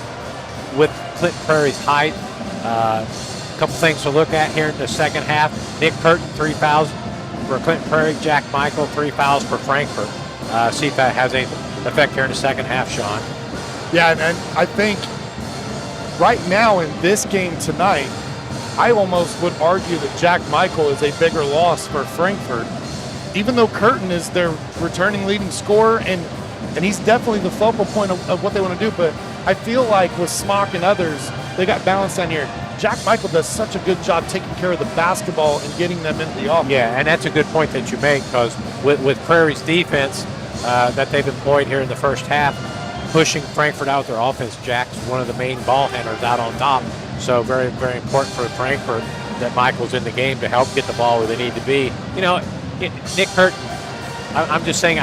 C: with Clinton Prairie's height. A couple things to look at here in the second half. Nick Curtin, 3 fouls for Clinton Prairie. Jack Michael, 3 fouls for Frankfort. See if that has any effect here in the second half, Sean.
B: Yeah, and I think right now in this game tonight, I almost would argue that Jack Michael is a bigger loss for Frankfort, even though Curtin is their returning leading scorer, and he's definitely the focal point of what they want to do. But I feel like with Smock and others, they got balance down here. Jack Michael does such a good job taking care of the basketball and getting them into the offense.
C: Yeah, and that's a good point that you make, because with Prairie's defense that they've employed here in the first half, pushing Frankfort out with their offense, Jack's one of the main ball handlers out on top. So very, very important for Frankfort that Michael's in the game to help get the ball where they need to be. You know, Nick Curtin, I'm just saying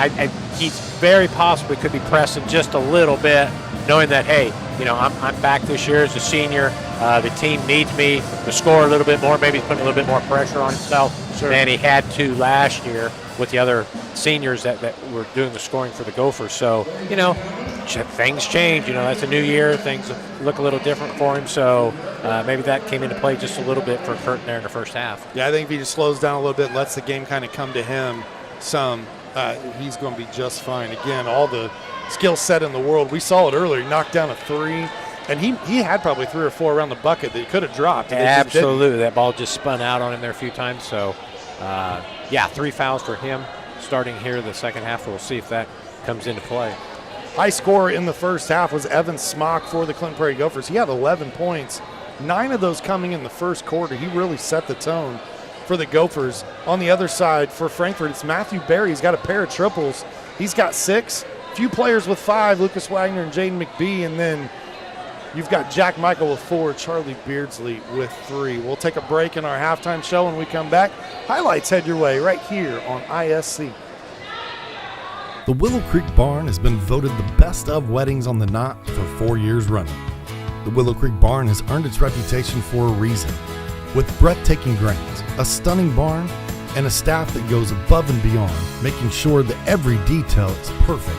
C: he's very possibly could be pressing just a little bit, knowing that, hey, you know, I'm back this year as a senior. The team needs me to score a little bit more. Maybe he's putting a little bit more pressure on himself than he had to last year with the other seniors that were doing the scoring for the Gophers. So, you know, things change. You know, that's a new year. Things look a little different for him. So maybe that came into play just a little bit for Curtin there in the first half.
B: Yeah, I think if he just slows down a little bit, lets the game kind of come to him some, he's going to be just fine. Again, all the skill set in the world. We saw it earlier. He knocked down a 3. And he had probably 3 or 4 around the bucket that he could have dropped.
C: Absolutely. That ball just spun out on him there a few times. So, yeah, 3 fouls for him starting here the second half. We'll see if that comes into play.
B: High scorer in the first half was Evan Smock for the Clinton Prairie Gophers. He had 11 points, 9 of those coming in the first quarter. He really set the tone for the Gophers. On the other side, for Frankfort, it's Matthew Berry. He's got a pair of triples. He's got 6. Few players with 5, Lucas Wagner and Jaden McBee, and then you've got Jack Michael with 4, Charlie Beardsley with 3. We'll take a break in our halftime show. When we come back, highlights head your way right here on ISC.
F: The Willow Creek Barn has been voted the best of weddings on the knot for 4 years running. The Willow Creek Barn has earned its reputation for a reason. With breathtaking grounds, a stunning barn, and a staff that goes above and beyond, making sure that every detail is perfect,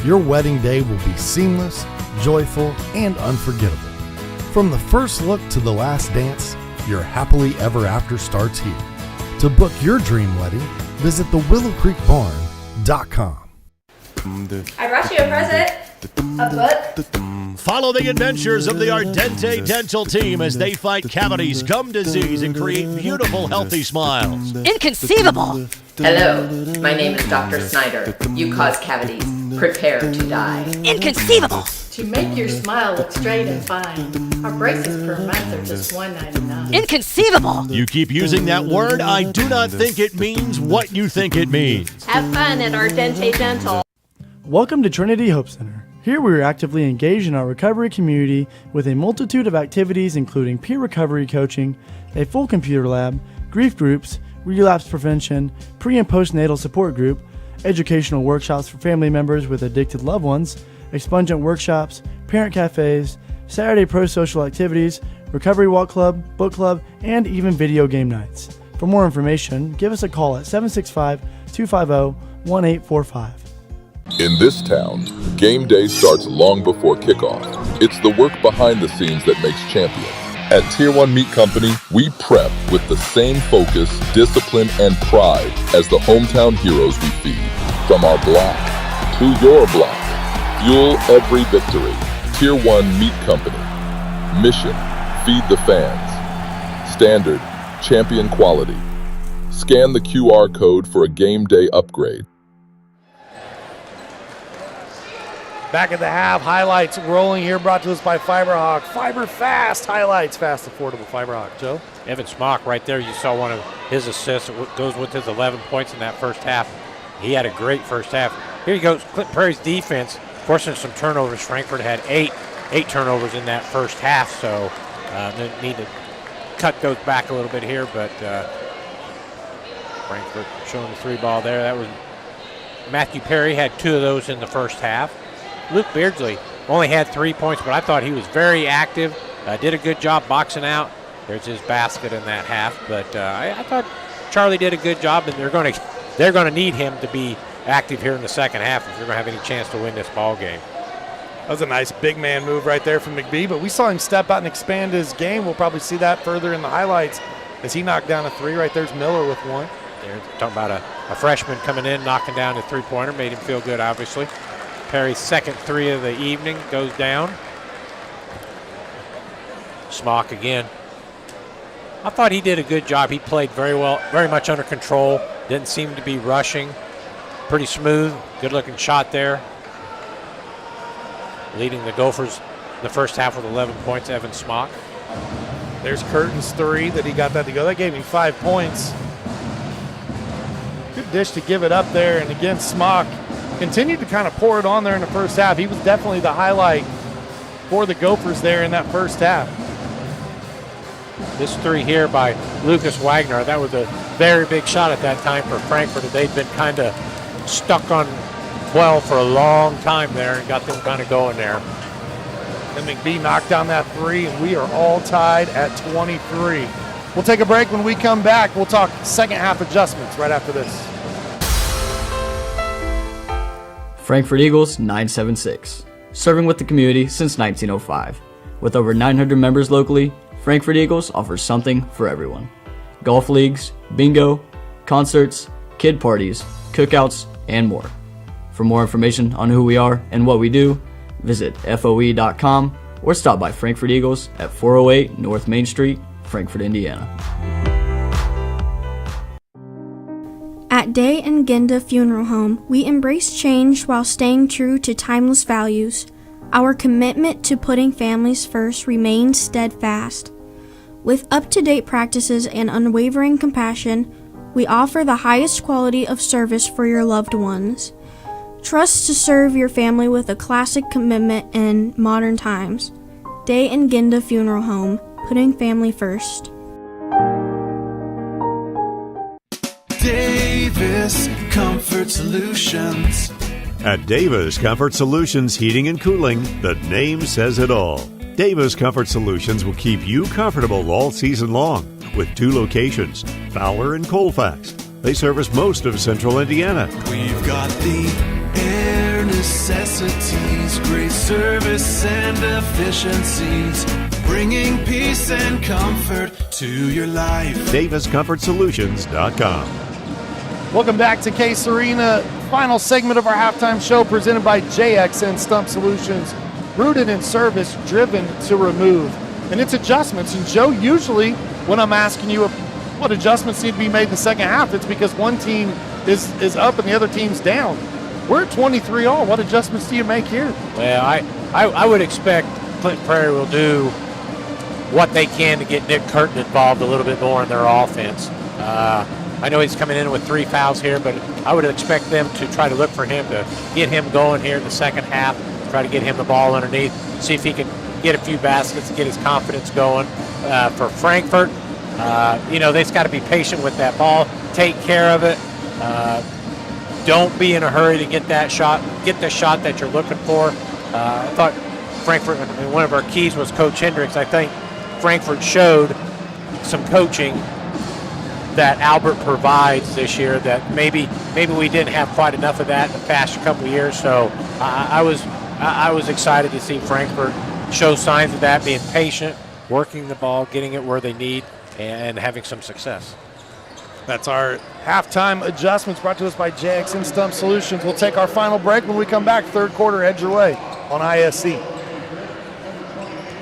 F: your wedding day will be seamless, joyful, and unforgettable. From the first look to the last dance, your happily ever after starts here. To book your dream wedding, visit thewillowcreekbarn.com.
L: I brought you a present. A book.
M: Follow the adventures of the Ardente Dental team as they fight cavities, gum disease, and create beautiful, healthy smiles.
L: Inconceivable. Hello, my name is Dr. Snyder. You cause cavities. Prepare to die. Inconceivable. To make your smile look straight and fine, our braces per month are just $1.99. Inconceivable.
M: You keep using that word, I do not think it means what you think it means.
L: Have fun at Ardente Dental.
J: Welcome to Trinity Hope Center. Here we are actively engaged in our recovery community with a multitude of activities including peer recovery coaching, a full computer lab, grief groups, relapse prevention, pre- and postnatal support group, educational workshops for family members with addicted loved ones, expungent workshops, parent cafes, Saturday pro-social activities, recovery walk club, book club, and even video game nights. For more information, give us a call at 765-250-1845.
E: In this town, game day starts long before kickoff. It's the work behind the scenes that makes champions. At Tier 1 Meat Company, we prep with the same focus, discipline, and pride as the hometown heroes we feed. From our block to your block, fuel every victory. Tier 1 Meat Company. Mission, feed the fans. Standard, champion quality. Scan the QR code for a game day upgrade.
B: Back at the half, highlights rolling here, brought to us by Fiberhawk. Fiber fast highlights, fast, affordable Fiberhawk. Joe?
C: Evan Smock right there, you saw one of his assists. It goes with his 11 points in that first half. He had a great first half. Here he goes, Clinton Prairie's defense forcing some turnovers. Frankfort had eight turnovers in that first half, so they need to cut those back a little bit here, but Frankfort showing the 3 ball there. That was Matthew Perry had 2 of those in the first half. Luke Beardsley only had 3 points, but I thought he was very active, did a good job boxing out There's his basket in that half. But I thought Charlie did a good job, and they're going to need him to be active here in the second half if they're going to have any chance to win this ball game.
B: That was a nice big man move right there from McBee, but we saw him step out and expand his game. We'll probably see that further in the highlights as he knocked down a three. Right there's Miller with one.
C: They're talking about a freshman coming in, knocking down a three-pointer. Made him feel good, obviously. Perry's second three of the evening goes down. Smock again. I thought he did a good job. He played very well, very much under control. Didn't seem to be rushing. Pretty smooth, good-looking shot there. Leading the Gophers the first half with 11 points, Evan Smock.
B: There's Curtin's three that he got that to go. That gave him 5 points. Good dish to give it up there. And again, Smock continued to kind of pour it on there in the first half. He was definitely the highlight for the Gophers there in that first half.
C: This three here by Lucas Wagner, that was a very big shot at that time for Frankfurt. They'd been kind of stuck on 12 for a long time there and got them kind of going there.
B: And McBee knocked down that three, and we are all tied at 23. We'll take a break. When we come back, we'll talk second half adjustments right after this.
I: Frankfurt Eagles 976, serving with the community since 1905. With over 900 members locally, Frankfurt Eagles offers something for everyone. Golf leagues, bingo, concerts, kid parties, cookouts, and more. For more information on who we are and what we do, visit FOE.com or stop by Frankfurt Eagles at 408 North Main Street, Frankfurt, Indiana.
N: At Day and Genda Funeral Home, we embrace change while staying true to timeless values. Our commitment to putting families first remains steadfast. With up-to-date practices and unwavering compassion, we offer the highest quality of service for your loved ones. Trust to serve your family with a classic commitment in modern times. Day and Genda Funeral Home, putting family first.
O: Davis Comfort Solutions.
M: At Davis Comfort Solutions Heating and Cooling, the name says it all. Davis Comfort Solutions will keep you comfortable all season long with 2 locations, Fowler and Colfax. They service most of central Indiana.
O: We've got the air necessities, great service and efficiencies, bringing peace and comfort to your life.
M: DavisComfortSolutions.com.
B: Welcome back to Case Arena. Final segment of our halftime show presented by JXN Stump Solutions. Rooted in service, driven to remove. And it's adjustments. And Joe, usually when I'm asking you what adjustments need to be made in the second half, it's because one team is up and the other team's down. We're at 23 all. What adjustments do you make here?
C: Well, I would expect Clinton Prairie will do what they can to get Nick Curtin involved a little bit more in their offense. I know he's coming in with 3 fouls here, but I would expect them to try to look for him to get him going here in the second half, try to get him the ball underneath, see if he can get a few baskets, get his confidence going. For Frankfurt, they've got to be patient with that ball, take care of it. Don't be in a hurry to get that shot, get the shot that you're looking for. I thought Frankfurt, one of our keys was Coach Hendricks. I think Frankfurt showed some coaching that Albert provides this year that maybe we didn't have quite enough of that in the past couple of years. So I was excited to see Frankfurt show signs of that, being patient, working the ball, getting it where they need, and having some success.
B: That's our halftime adjustments brought to us by JXN Stump Solutions. We'll take our final break. When we come back, third quarter, head your way on ISC.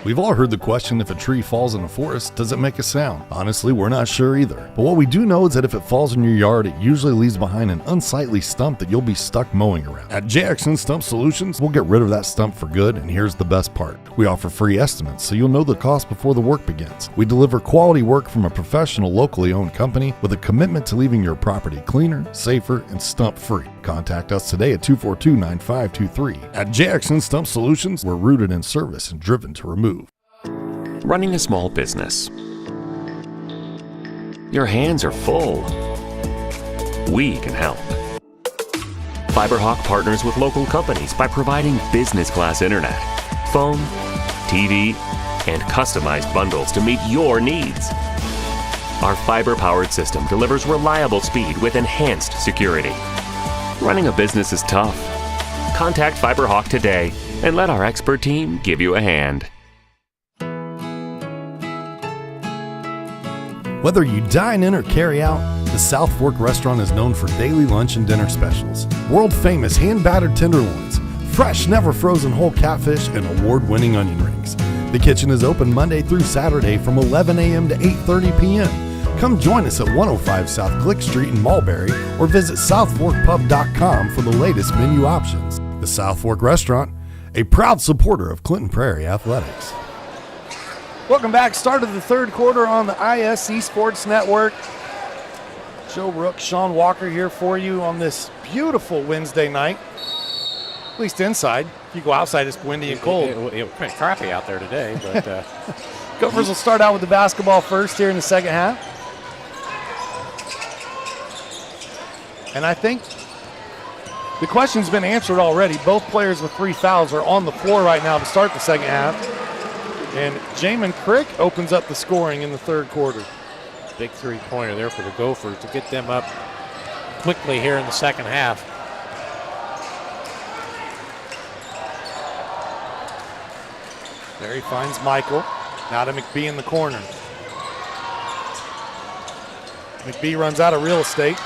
F: We've all heard the question, if a tree falls in a forest, does it make a sound? Honestly, we're not sure either. But what we do know is that if it falls in your yard, it usually leaves behind an unsightly stump that you'll be stuck mowing around. At JXN Stump Solutions, we'll get rid of that stump for good, and here's the best part. We offer free estimates, so you'll know the cost before the work begins. We deliver quality work from a professional, locally owned company with a commitment to leaving your property cleaner, safer, and stump-free. Contact us today at 242-9523. At JXN Stump Solutions, we're rooted in service and driven to remove.
H: Running a small business. Your hands are full. We can help. FiberHawk partners with local companies by providing business-class internet, phone, TV, and customized bundles to meet your needs. Our fiber-powered system delivers reliable speed with enhanced security. Running a business is tough. Contact FiberHawk today and let our expert team give you a hand.
F: Whether you dine in or carry out, the South Fork restaurant is known for daily lunch and dinner specials, world-famous hand-battered tenderloins, fresh, never-frozen whole catfish, and award-winning onion rings. The kitchen is open Monday through Saturday from 11 a.m. to 8:30 p.m. Come join us at 105 South Glick Street in Mulberry or visit southforkpub.com for the latest menu options. The South Fork Restaurant, a proud supporter of Clinton Prairie Athletics.
B: Welcome back. Start of the third quarter on the ISC Sports Network. Joe Rook, Sean Walker here for you on this beautiful Wednesday night. At least inside. If you go outside, it's windy and cold.
C: It was kind of crappy out there today, but
B: Gophers will start out with the basketball first here in the second half. And I think the question's been answered already. Both players with 3 fouls are on the floor right now to start the second half. And Jamin Crick opens up the scoring in the third quarter.
C: Big three-pointer there for the Gophers to get them up quickly here in the second half.
B: There he finds Michael. Now to McBee in the corner. McBee runs out of real estate.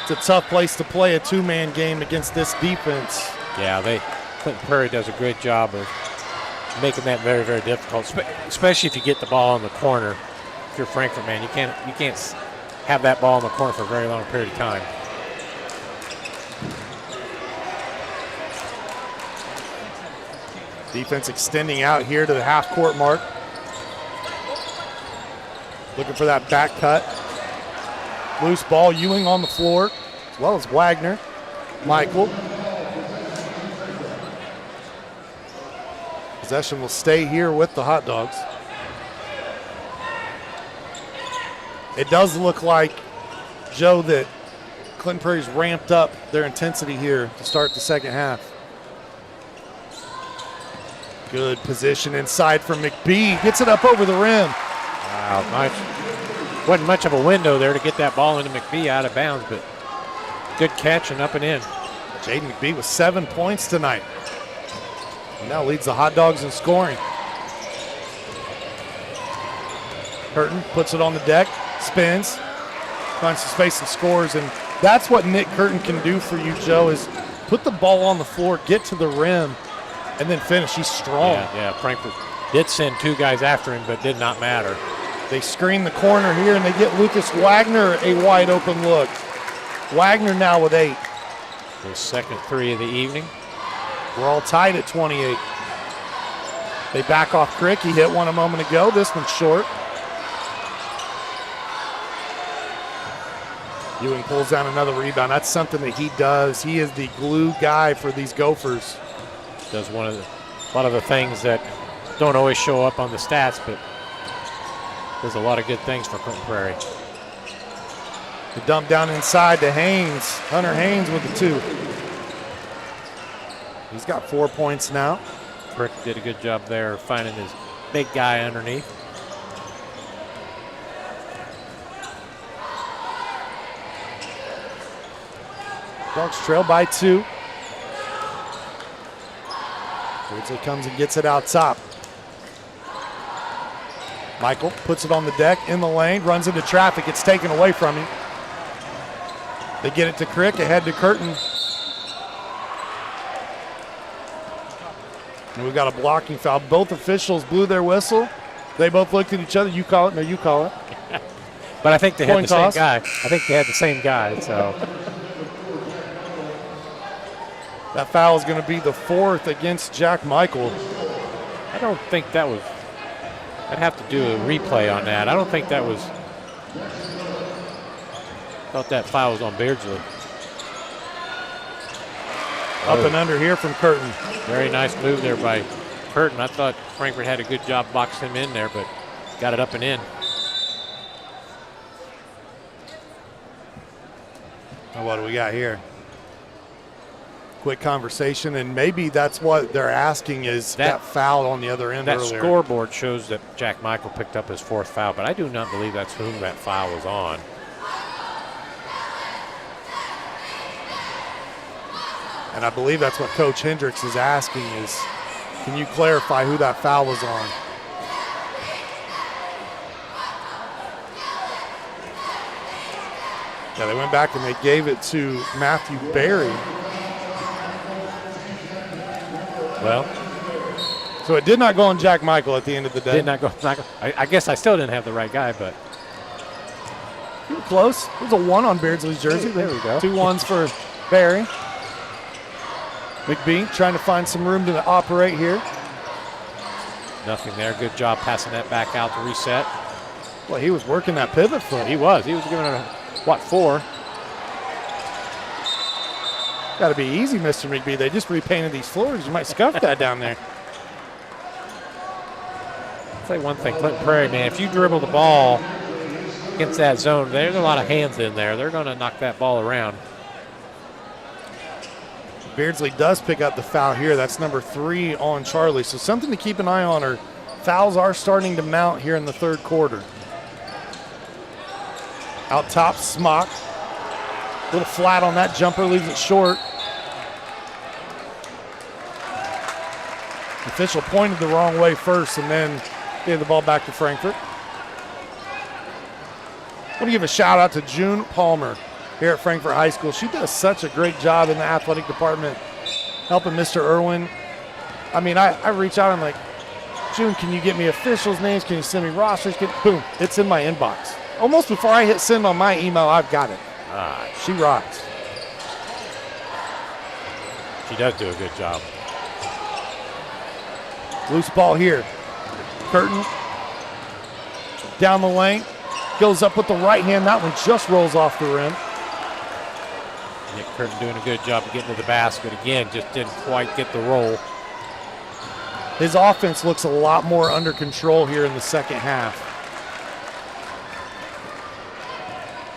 B: It's a tough place to play a two-man game against this defense.
C: Yeah, Clinton Prairie does a great job of making that very, very difficult, especially if you get the ball in the corner. If you're a Frankfort man, you can't have that ball in the corner for a very long period of time.
B: Defense extending out here to the half-court mark. Looking for that back cut. Loose ball, Ewing on the floor, as well as Wagner. Michael. Possession will stay here with the Hot Dogs. It does look like, Joe, that Clinton Prairie's ramped up their intensity here to start the second half. Good position inside from McBee. Gets it up over the rim.
C: Wow, wasn't much of a window there to get that ball into McBee out of bounds, but good catch and up and in.
B: Jaden McBee with 7 points tonight. Now leads the Hot Dogs in scoring. Curtin puts it on the deck, spins, finds some space and scores. And that's what Nick Curtin can do for you, Joe, is put the ball on the floor, get to the rim, and then finish. He's strong.
C: Yeah, Frankfort did send 2 guys after him, but did not matter.
B: They screen the corner here, and they get Lucas Wagner a wide open look. Wagner now with 8.
C: His second 3 of the evening.
B: We're all tied at 28. They back off Crick. He hit one a moment ago. This one's short. Ewing pulls down another rebound. That's something that he does. He is the glue guy for these Gophers.
C: Does a lot of the things that don't always show up on the stats, but does a lot of good things for Clinton Prairie.
B: The dump down inside to Haynes. Hunter Haynes with the 2. He's got 4 points now.
C: Crick did a good job there finding his big guy underneath.
B: Dogs trail by 2. Beardsley comes and gets it out top. Michael puts it on the deck in the lane, runs into traffic. It's taken away from him. They get it to Crick, ahead to Curtin. And we've got a blocking foul. Both officials blew their whistle. They both looked at each other. You call it, no, you call it.
C: But I think they had
B: Coin
C: the same
B: toss.
C: guy. I think they had the same guy, so.
B: That foul is going to be the 4th against Jack Michael.
C: I don't think that was, I'd have to do a replay on that. I don't think that was, thought that foul was on Beardsley.
B: Up and under here from Curtin.
C: Very nice move there by Curtin. I thought Frankfort had a good job boxing him in there, but got it up and in.
B: Now what do we got here? quick conversation, and maybe that's what they're asking is that foul on the other end
C: that
B: earlier.
C: Scoreboard shows that Jack Michael picked up his 4th foul, but I do not believe that's whom that foul was on.
B: And I believe that's what Coach Hendricks is asking is, can you clarify who that foul was on? Yeah, they went back and they gave it to Matthew Berry.
C: Well,
B: so it did not go on Jack Michael at the end of the day.
C: Did not go. I guess I still didn't have the right guy, but
B: you were close. It was a 1 on Beardsley's jersey.
C: There we go.
B: 2 1s for Berry. McBee trying to find some room to operate here.
C: Nothing there. Good job passing that back out to reset.
B: Well, he was working that pivot foot.
C: He was. He was giving it a, 4?
B: Got to be easy, Mr. McBee. They just repainted these floors. You might scuff that down there.
C: I'll say one thing, Clinton Prairie, man, if you dribble the ball against that zone, there's a lot of hands in there. They're going to knock that ball around.
B: Beardsley does pick up the foul here. That's number 3 on Charlie. So something to keep an eye on. Or fouls are starting to mount here in the 3rd quarter. Out top, Smock. A little flat on that jumper, leaves it short. The official pointed the wrong way first and then gave the ball back to Frankfort. I want to give a shout out to June Palmer here at Frankfort High School. She does such a great job in the athletic department helping Mr. Irwin. I mean, I reach out and I'm like, June, can you get me officials' names? Can you send me rosters? Boom, it's in my inbox. Almost before I hit send on my email, I've got it. She rocks.
C: She does do a good job.
B: Loose ball here. Curtin down the lane. Goes up with the right hand. That one just rolls off the rim.
C: Nick Curtin doing a good job of getting to the basket. Again, just didn't quite get the roll.
B: His offense looks a lot more under control here in the second half.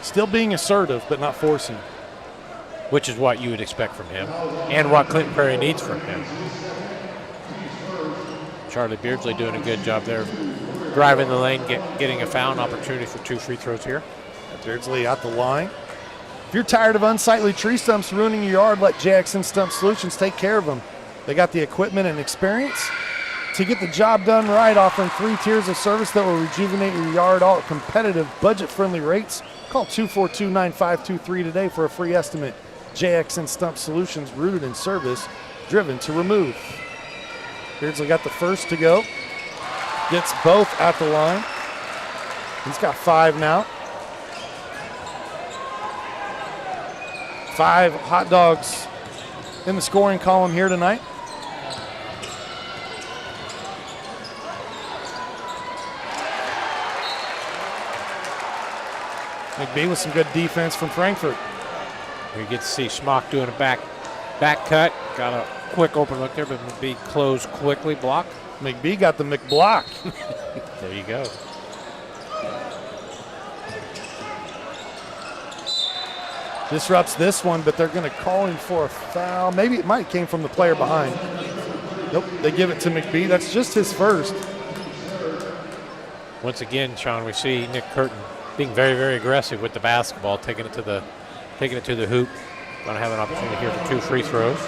B: Still being assertive, but not forcing.
C: Which is what you would expect from him and what Clinton Prairie needs from him. Charlie Beardsley doing a good job there, driving the lane, getting a foul, opportunity for 2 free throws here.
B: Beardsley at the line. If you're tired of unsightly tree stumps ruining your yard, let JXN Stump Solutions take care of them. They got the equipment and experience to get the job done right, offering 3 tiers of service that will rejuvenate your yard, all at competitive, budget-friendly rates. Call 242-9523 today for a free estimate. JXN Stump Solutions, rooted in service, driven to remove. Beardsley got the first to go. Gets both at the line. He's got 5 now. 5 hot dogs in the scoring column here tonight. McBee with some good defense from Frankfort.
C: We get to see Smock doing a back cut. Got a quick open look there, but McBee closed quickly, block.
B: McBee got the McBlock.
C: There you go.
B: Disrupts this one, but they're going to call him for a foul. Maybe it might have came from the player behind. Nope, they give it to McBee. That's just his first.
C: Once again, Sean, we see Nick Curtin being very, very aggressive with the basketball, taking it to the hoop. Going to have an opportunity here for 2 free throws.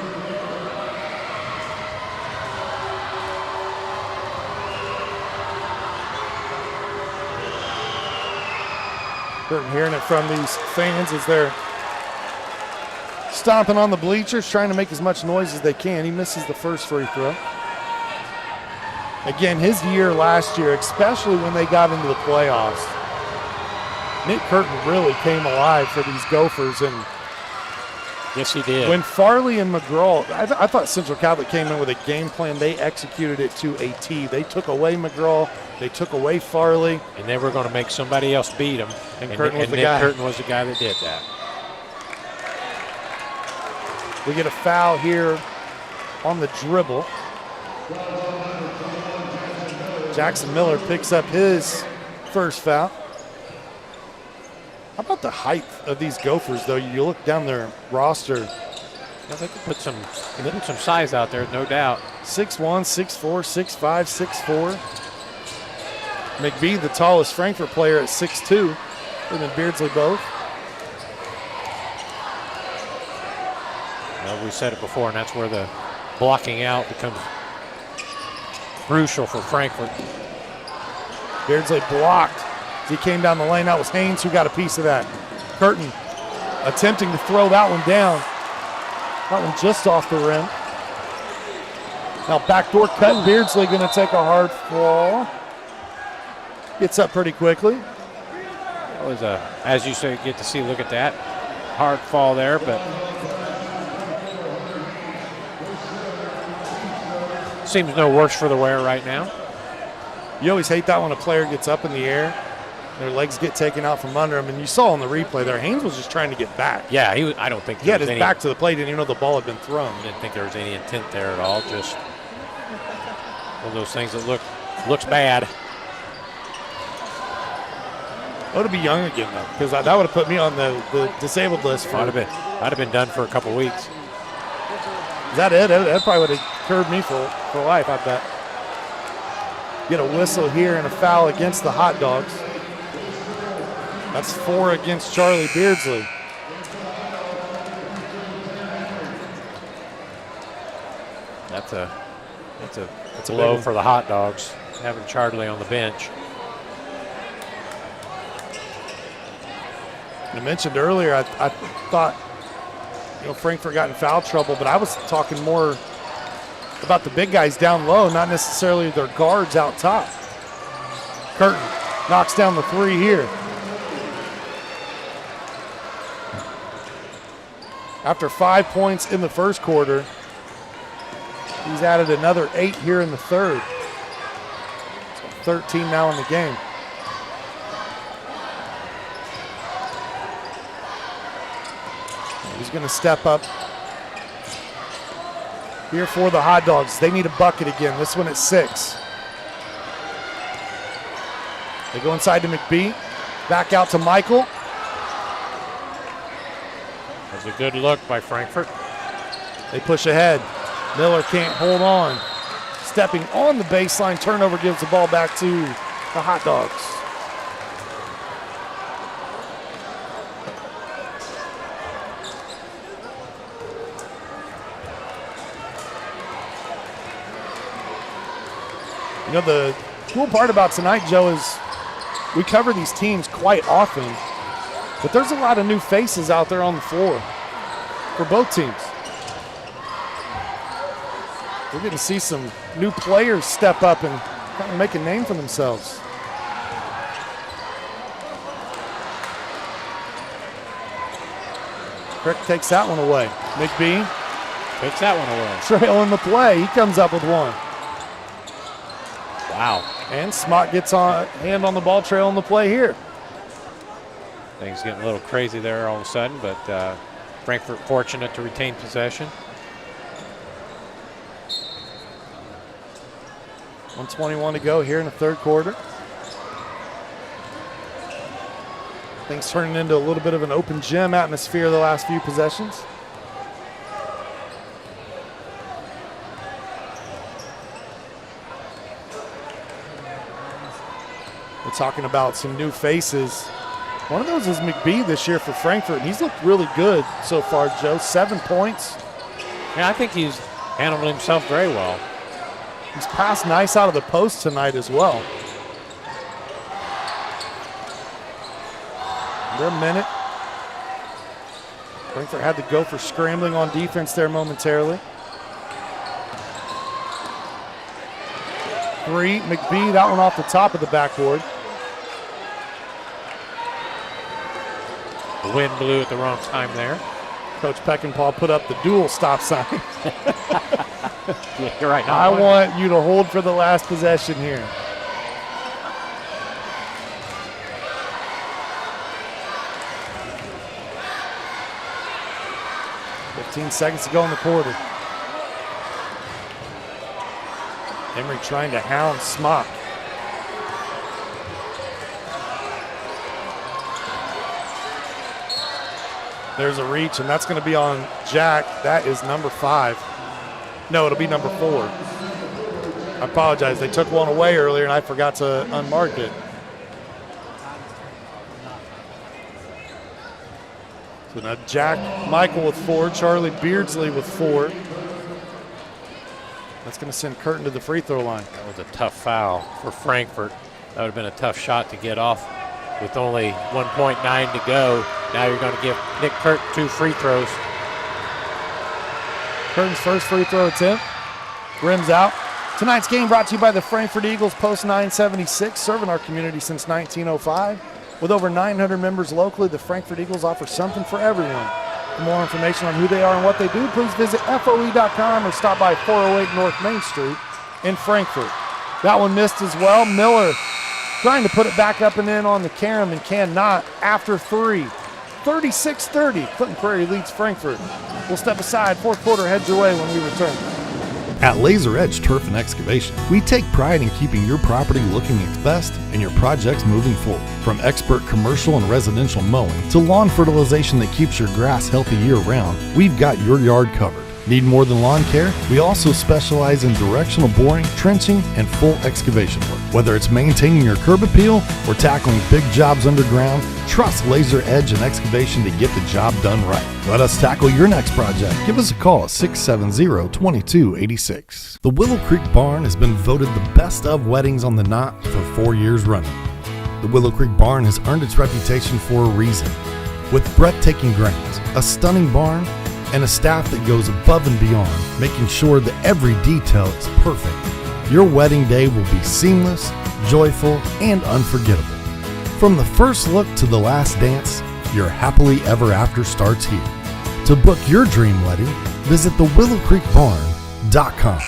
B: Curtin hearing it from these fans as they're stomping on the bleachers, trying to make as much noise as they can. He misses the first free throw. Again, his year last year, especially when they got into the playoffs, Nick Curtin really came alive for these Gophers. And
C: yes, he did.
B: When Farley and McGraw, I thought Central Catholic came in with a game plan. They executed it to a T. They took away McGraw. They took away Farley.
C: And they were going to make somebody else beat them.
B: And Curtin was the
C: Nick
B: guy.
C: Curtin was the guy that did that.
B: We get a foul here on the dribble. Jackson Miller picks up his first foul. How about the height of these Gophers, though? You look down their roster.
C: Yeah, they can put some size out there, no doubt.
B: 6'1", 6'4", 6'5", 6'4". McBee, the tallest Frankfurt player at 6'2", and then Beardsley both.
C: Well, we said it before, and that's where the blocking out becomes crucial for Frankfurt.
B: Beardsley blocked as he came down the lane. That was Haynes who got a piece of that. Curtin attempting to throw that one down. That one just off the rim. Now backdoor cut. Beardsley going to take a hard fall. Gets up pretty quickly.
C: That was as you say, get to see, look at that. Hard fall there, but seems no worse for the wear right now.
B: You always hate that when a player gets up in the air, their legs get taken out from under them, and you saw on the replay there, Haynes was just trying to get back.
C: Yeah, I don't think
B: he had his back to the plate, didn't even know the ball had been thrown.
C: I didn't think there was any intent there at all. Just one of those things that looks bad.
B: I would be young again though, because that would have put me on the disabled list.
C: I'd have been done for a couple weeks.
B: Is that it? That probably would have curbed me for life, I bet. Get a whistle here and a foul against the Hot Dogs. That's 4 against Charlie Beardsley.
C: That's a blow for the Hot Dogs, having Charlie on the bench.
B: I mentioned earlier, I thought Frankfurt got in foul trouble, but I was talking more about the big guys down low, not necessarily their guards out top. Curtin knocks down the 3 here. After 5 points in the first quarter, he's added another 8 here in the third. So 13 now in the game. He's going to step up here for the Hot Dogs. They need a bucket again. This one at 6. They go inside to McBee. Back out to Michael.
C: That was a good look by Frankfurt.
B: They push ahead. Miller can't hold on. Stepping on the baseline. Turnover gives the ball back to the Hot Dogs. The cool part about tonight, Joe, is we cover these teams quite often, but there's a lot of new faces out there on the floor for both teams. We're going to see some new players step up and kind of make a name for themselves. Crick takes that one away. McBee
C: takes that one away.
B: Trailing the play. He comes up with one.
C: Wow.
B: And Smock gets on hand on the ball, trail on the play here.
C: Things getting a little crazy there all of a sudden, but Frankfurt fortunate to retain possession.
B: 1:21 to go here in the third quarter. Things turning into a little bit of an open gym atmosphere the last few possessions. We're talking about some new faces. One of those is McBee this year for Frankfurt. He's looked really good so far, Joe. 7 points.
C: Yeah, I think he's handled himself very well.
B: He's passed nice out of the post tonight as well. Under a minute. Frankfurt had to go for scrambling on defense there momentarily. 3, McBee, that one off the top of the backboard.
C: The wind blew at the wrong time there.
B: Coach Peckinpah put up the dual stop sign.
C: Yeah, you're right.
B: I want you to hold for the last possession here. .15 seconds to go in the quarter. Emery trying to hound Smock. There's a reach, and that's going to be on Jack. That is number 5. No, it'll be number 4. I apologize. They took one away earlier, and I forgot to unmark it. So now Jack Michael with 4, Charlie Beardsley with 4. That's going to send Curtin to the free throw line.
C: That was a tough foul for Frankfort. That would have been a tough shot to get off with only 1.9 to go. Now you're going to give Nick Curtin 2 free throws.
B: Curtin's first free throw attempt. Rims out. Tonight's game brought to you by the Frankfort Eagles, Post 976, serving our community since 1905. With over 900 members locally, the Frankfort Eagles offer something for everyone. For more information on who they are and what they do, please visit FOE.com or stop by 408 North Main Street in Frankfort. That one missed as well. Miller trying to put it back up and in on the carom and cannot after 3. 36-30, Clinton Prairie leads Frankfort. We'll step aside. Fourth quarter heads your way when we return.
F: At Laser Edge Turf and Excavation, we take pride in keeping your property looking its best and your projects moving forward. From expert commercial and residential mowing to lawn fertilization that keeps your grass healthy year-round, we've got your yard covered. Need more than lawn care? We also specialize in directional boring, trenching, and full excavation work. Whether it's maintaining your curb appeal or tackling big jobs underground, trust Laser Edge and Excavation to get the job done right. Let us tackle your next project. Give us a call at 670-2286. The Willow Creek Barn has been voted the best of weddings on the knot for 4 years running. The Willow Creek Barn has earned its reputation for a reason. With breathtaking grounds, a stunning barn, and a staff that goes above and beyond, making sure that every detail is perfect, your wedding day will be seamless, joyful, and unforgettable. From the first look to the last dance, your happily ever after starts here. To book your dream wedding, visit thewillowcreekbarn.com.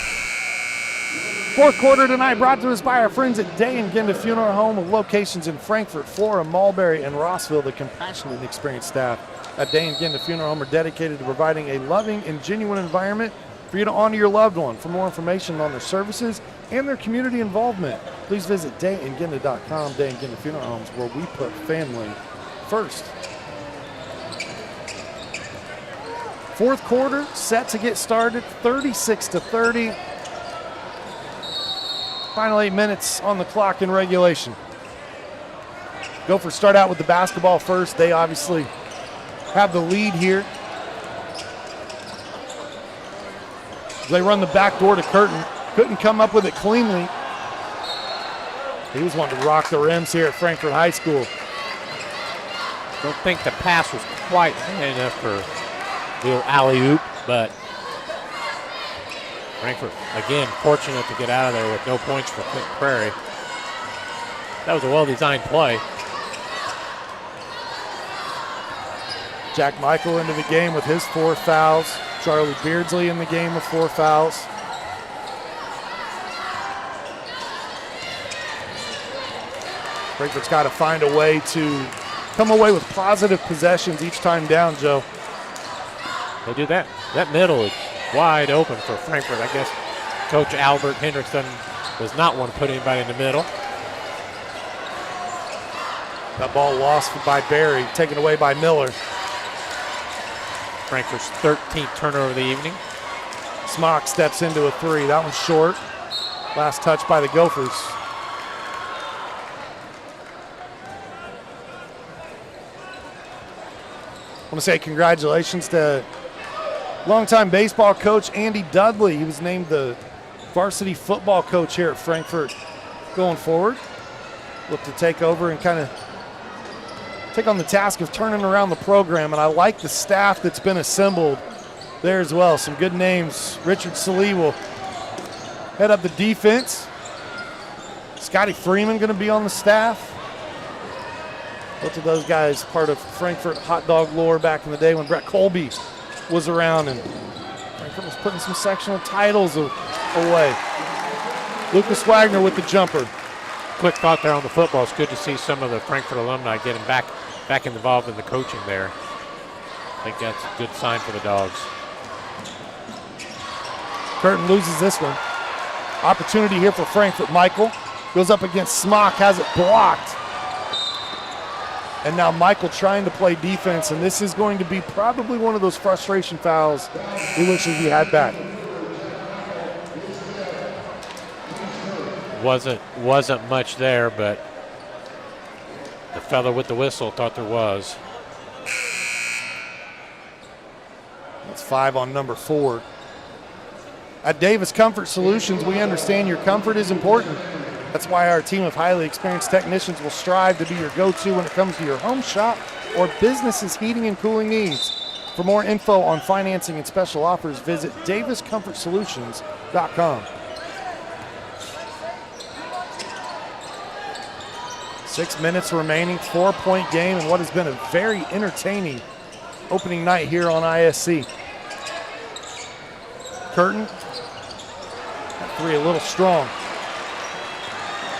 B: Fourth quarter tonight brought to us by our friends at Day and Ginda Funeral Home with locations in Frankfort, Flora, Mulberry, and Rossville. The compassionate and experienced staff at Day and Ginda Funeral Home are dedicated to providing a loving and genuine environment for you to honor your loved one. For more information on their services and their community involvement, please visit dayandginda.com. Day and Ginda Funeral Homes, where we put family first. Fourth quarter set to get started, 36-30. Final 8 minutes on the clock in regulation. Gophers start out with the basketball first. They obviously have the lead here. They run the back door to Curtin. Couldn't come up with it cleanly. He was wanting to rock the rims here at Frankfort High School.
C: Don't think the pass was quite high enough for the little alley-oop, but Frankfort, again, fortunate to get out of there with no points for Clinton Prairie. That was a well-designed play.
B: Jack Michael into the game with his 4 fouls. Charlie Beardsley in the game with 4 fouls. Frankfort's got to find a way to come away with positive possessions each time down, Joe.
C: They do that. That middle is wide open for Frankfort. I guess Coach Albert Hendrickson does not want to put anybody in the middle.
B: That ball lost by Barry, taken away by Miller.
C: Frankfort's 13th turnover of the evening.
B: Smock steps into a 3. That one's short. Last touch by the Gophers. I want to say congratulations to longtime baseball coach Andy Dudley. He was named the varsity football coach here at Frankfort going forward. Look to take over and kind of take on the task of turning around the program, and I like the staff that's been assembled there as well. Some good names. Richard Salee will head up the defense. Scotty Freeman going to be on the staff. Both of those guys part of Frankfort hot dog lore back in the day when Brett Colby was around and Frankfort was putting some sectional titles away. Lucas Wagner with the jumper.
C: Quick thought there on the football. It's good to see some of the Frankfort alumni getting back involved in the coaching there. I think that's a good sign for the Dogs.
B: Curtin loses this one. Opportunity here for Frankfort. Michael goes up against Smock, has it blocked. And now Michael trying to play defense, and this is going to be probably one of those frustration fouls he wishes he had back.
C: Wasn't much there, but the fellow with the whistle thought there was.
B: That's 5 on number 4. At Davis Comfort Solutions, we understand your comfort is important. That's why our team of highly experienced technicians will strive to be your go-to when it comes to your home shop or business's heating and cooling needs. For more info on financing and special offers, visit daviscomfortsolutions.com. 6 minutes remaining, 4-point game, and what has been a very entertaining opening night here on ISC. Curtin, that 3 a little strong.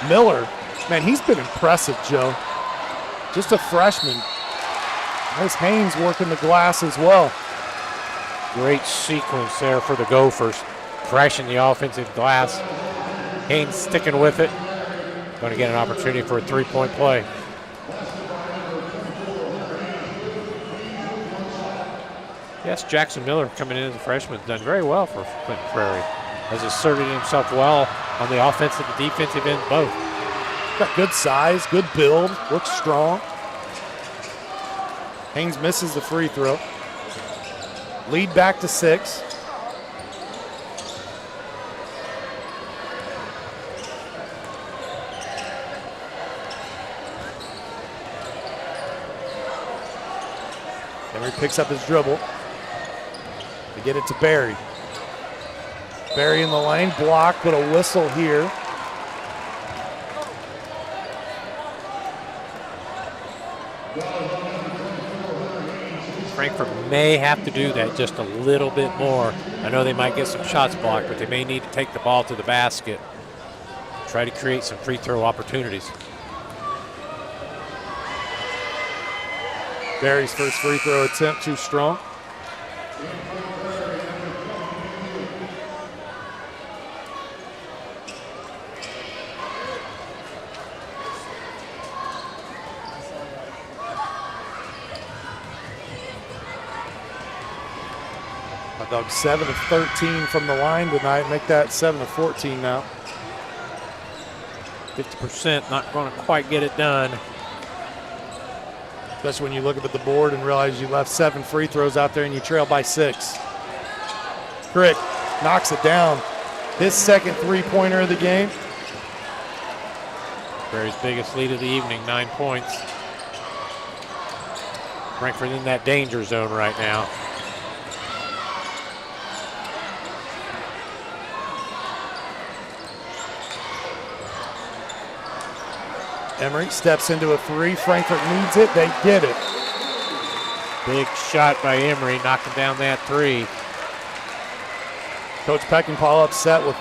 B: Miller, man, he's been impressive, Joe. Just a freshman. Nice Haynes working the glass as well.
C: Great sequence there for the Gophers, crashing the offensive glass. Haynes sticking with it. Going to get an opportunity for a 3-point play. Yes, Jackson Miller coming in as a freshman has done very well for Clinton Prairie. Has asserted himself well on the offensive and defensive end both.
B: Got good size, good build, looks strong. Haynes misses the free throw. Lead back to 6. Emery picks up his dribble to get it to Barry. Barry in the lane, block, but a whistle here.
C: Frankfurt may have to do that just a little bit more. I know they might get some shots blocked, but they may need to take the ball to the basket, try to create some free throw opportunities.
B: Barry's first free throw attempt too strong. Hot Dog 7 of 13 from the line tonight. Make that 7 of 14 now.
C: 50%, not going to quite get it done.
B: Especially when you look up at the board and realize you left 7 free throws out there and you trail by 6. Crick knocks it down. His second three-pointer of the game.
C: Barry's biggest lead of the evening, 9 points. Frankfurt in that danger zone right now.
B: Emery steps into a 3. Frankfurt needs it. They get it.
C: Big shot by Emery, knocking down that 3.
B: Coach Peckinpah upset with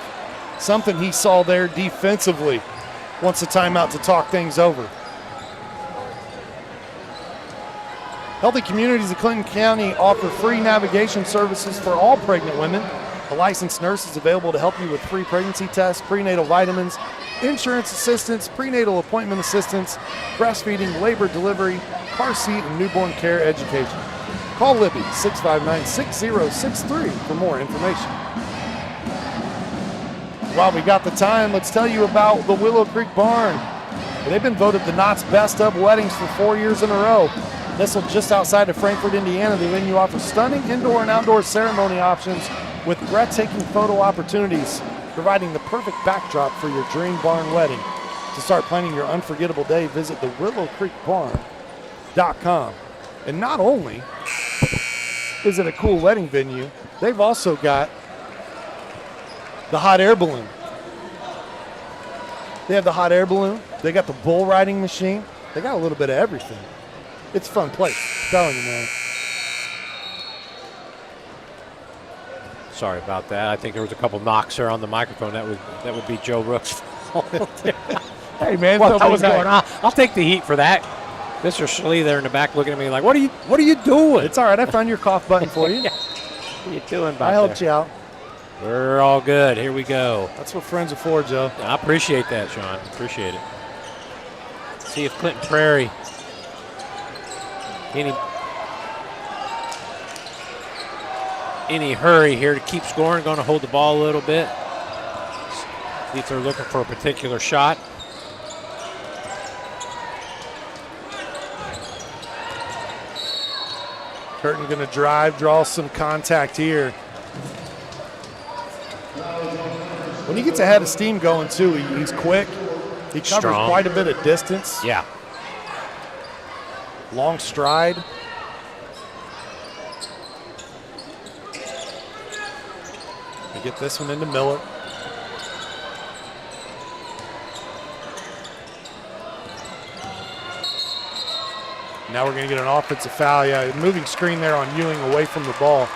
B: something he saw there defensively. Wants a timeout to talk things over. Healthy Communities of Clinton County offer free navigation services for all pregnant women. A licensed nurse is available to help you with free pregnancy tests, prenatal vitamins, insurance assistance, prenatal appointment assistance, breastfeeding, labor delivery, car seat, and newborn care education. Call Libby 659-6063 for more information. While we got the time, let's tell you about the Willow Creek Barn. They've been voted the Knott's Best of Weddings for 4 years in a row. Nestled just outside of Frankfort, Indiana, the venue offers stunning indoor and outdoor ceremony options with breathtaking photo opportunities, providing the perfect backdrop for your dream barn wedding. To start planning your unforgettable day, visit thewillowcreekbarn.com. And not only is it a cool wedding venue, they've also got the hot air balloon. They have the hot air balloon. They got the bull riding machine. They got a little bit of everything. It's a fun place. I'm telling you, man.
C: Sorry about that. I think there was a couple knocks there on the microphone. That would be Joe Rook's fault.
B: Hey, man.
C: What was going on? I'll take the heat for that. Mr. Schlee there in the back looking at me like, what are you doing?
B: It's all right. I found your cough button for you.
C: What are you doing back
B: I helped you out.
C: We're all good. Here we go.
B: That's what friends are for, Joe.
C: I appreciate that, Sean. Appreciate it. Let's see if Clinton Prairie any hurry here to keep scoring. Going to hold the ball a little bit. See if they're looking for a particular shot.
B: Curtin going to drive, draw some contact here. When he gets ahead of steam going too, he's quick. He covers
C: Strong.
B: quite a bit of distance.
C: Yeah.
B: Long stride. We get this one into Miller. Now we're going to get an offensive foul. Yeah, moving screen there on Ewing away from the ball.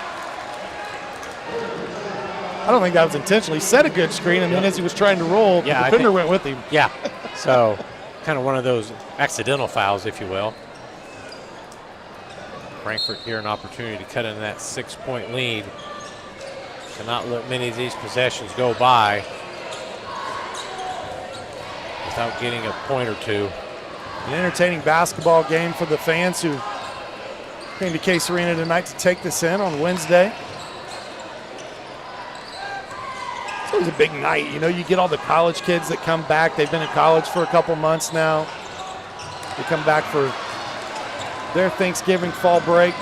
B: I don't think that was intentional. He set a good screen, and then as he was trying to roll, the defender went with him.
C: Yeah, so kind of one of those accidental fouls, if you will. Frankfurt here an opportunity to cut in that 6-point lead. Cannot let many of these possessions go by without getting a point or two.
B: An entertaining basketball game for the fans who came to Case Arena tonight to take this in on Wednesday. It's always a big night. You know, you get all the college kids that come back. They've been in college for a couple months now. They come back for their Thanksgiving fall break.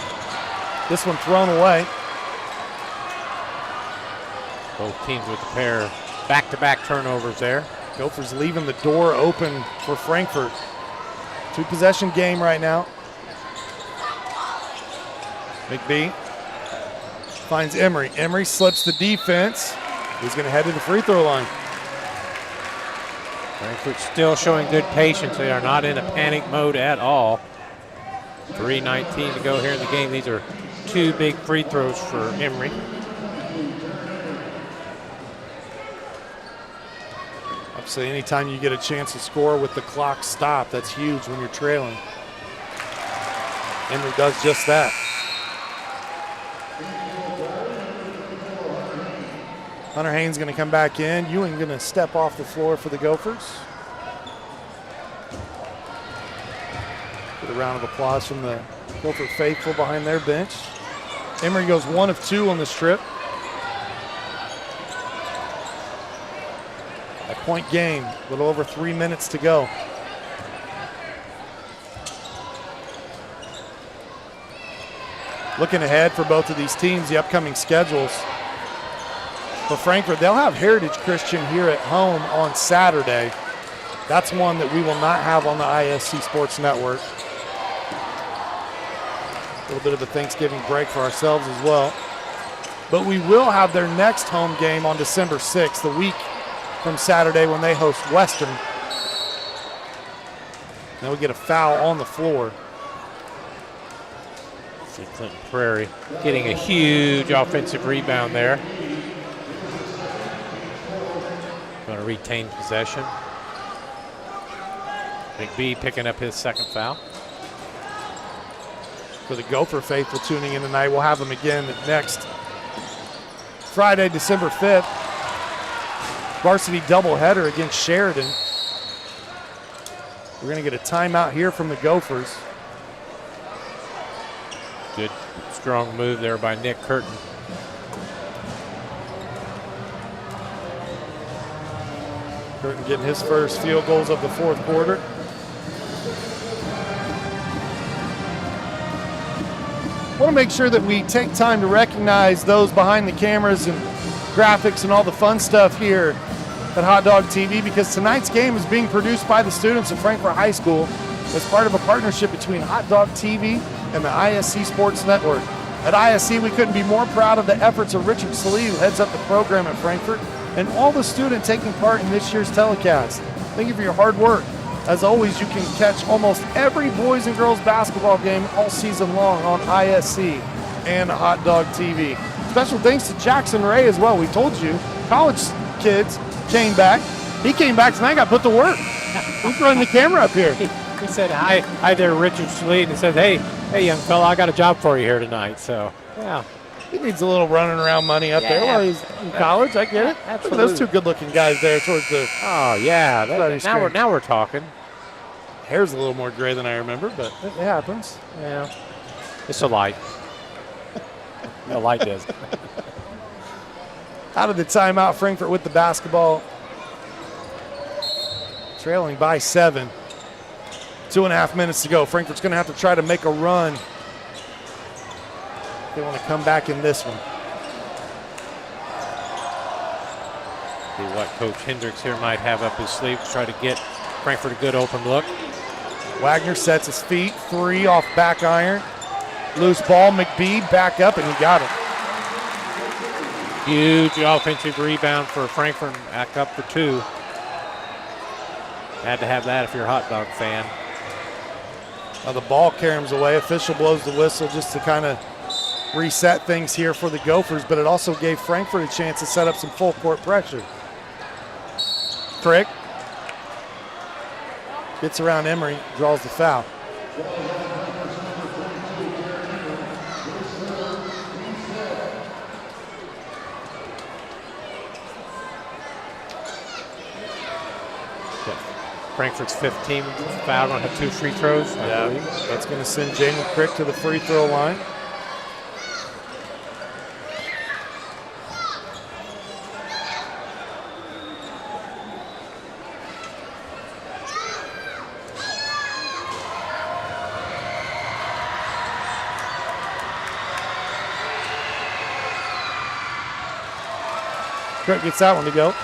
B: This one thrown away.
C: Both teams with a pair of back-to-back turnovers there.
B: Gophers leaving the door open for Frankfurt. Two-possession game right now. McBee finds Emery. Emery slips the defense. He's going to head to the free throw line.
C: Frankfurt still showing good patience. They are not in a panic mode at all. 3:19 to go here in the game. These are two big free throws for Emery.
B: Obviously, anytime you get a chance to score with the clock stopped, that's huge when you're trailing. Emery does just that. Hunter Haynes going to come back in. Ewing going to step off the floor for the Gophers. Get a round of applause from the Gopher faithful behind their bench. Emery goes 1 of 2 on this trip. A point game, a little over 3 minutes to go. Looking ahead for both of these teams, the upcoming schedules. For Frankfurt, they'll have Heritage Christian here at home on Saturday. That's one that we will not have on the ISC Sports Network. A little bit of a Thanksgiving break for ourselves as well. But we will have their next home game on December 6th, the week from Saturday when they host Western. Now we get a foul on the floor.
C: See Clinton Prairie getting a huge offensive rebound there. Going to retain possession. McBee picking up his second foul.
B: For the Gopher faithful tuning in tonight, we'll have them again next Friday, December 5th. Varsity doubleheader against Sheridan. We're going to get a timeout here from the Gophers.
C: Good, strong move there by Nick Curtin.
B: Curtin getting his first field goals of the fourth quarter. I want to make sure that we take time to recognize those behind the cameras and graphics and all the fun stuff here at Hot Dog TV, because tonight's game is being produced by the students of Frankfurt High School as part of a partnership between Hot Dog TV and the ISC Sports Network. At ISC, we couldn't be more proud of the efforts of Richard Salee, who heads up the program at Frankfurt, and all the students taking part in this year's telecast. Thank you for your hard work. As always, you can catch almost every boys and girls basketball game all season long on ISC and Hot Dog TV. Special thanks to Jackson Ray as well. We told you, college kids came back. He came back tonight, got put to work. He's running the camera up here.
C: He said, hi there, Richard Sleet, and he said, hey, young fella, I got a job for you here tonight. So, yeah.
B: He needs a little running around money up there while he's in college. I get it.
C: Absolutely.
B: Look at those two good-looking guys there towards the.
C: Oh yeah, now we're talking.
B: Hair's a little more gray than I remember, but it happens.
C: Yeah. It's a light. The light does.
B: Out of the timeout, Frankfurt with the basketball. Trailing by 7. 2.5 minutes to go. Frankfurt's going to have to try to make a run. They want to come back in this one.
C: See what Coach Hendricks here might have up his sleeve to try to get Frankfurt a good open look.
B: Wagner sets his feet. 3 off back iron. Loose ball. McBee back up, and he got it.
C: Huge offensive rebound for Frankfurt, back up for 2. Had to have that if you're a hot dog fan.
B: Now the ball caroms away. Official blows the whistle just to kind of reset things here for the Gophers, but it also gave Frankfurt a chance to set up some full court pressure. Crick gets around Emery, draws the foul.
C: Frankfurt's 15 foul, going to have 2 free throws.
B: Yeah, that's going to send Jamie Crick to the free throw line. Crick gets that one to go.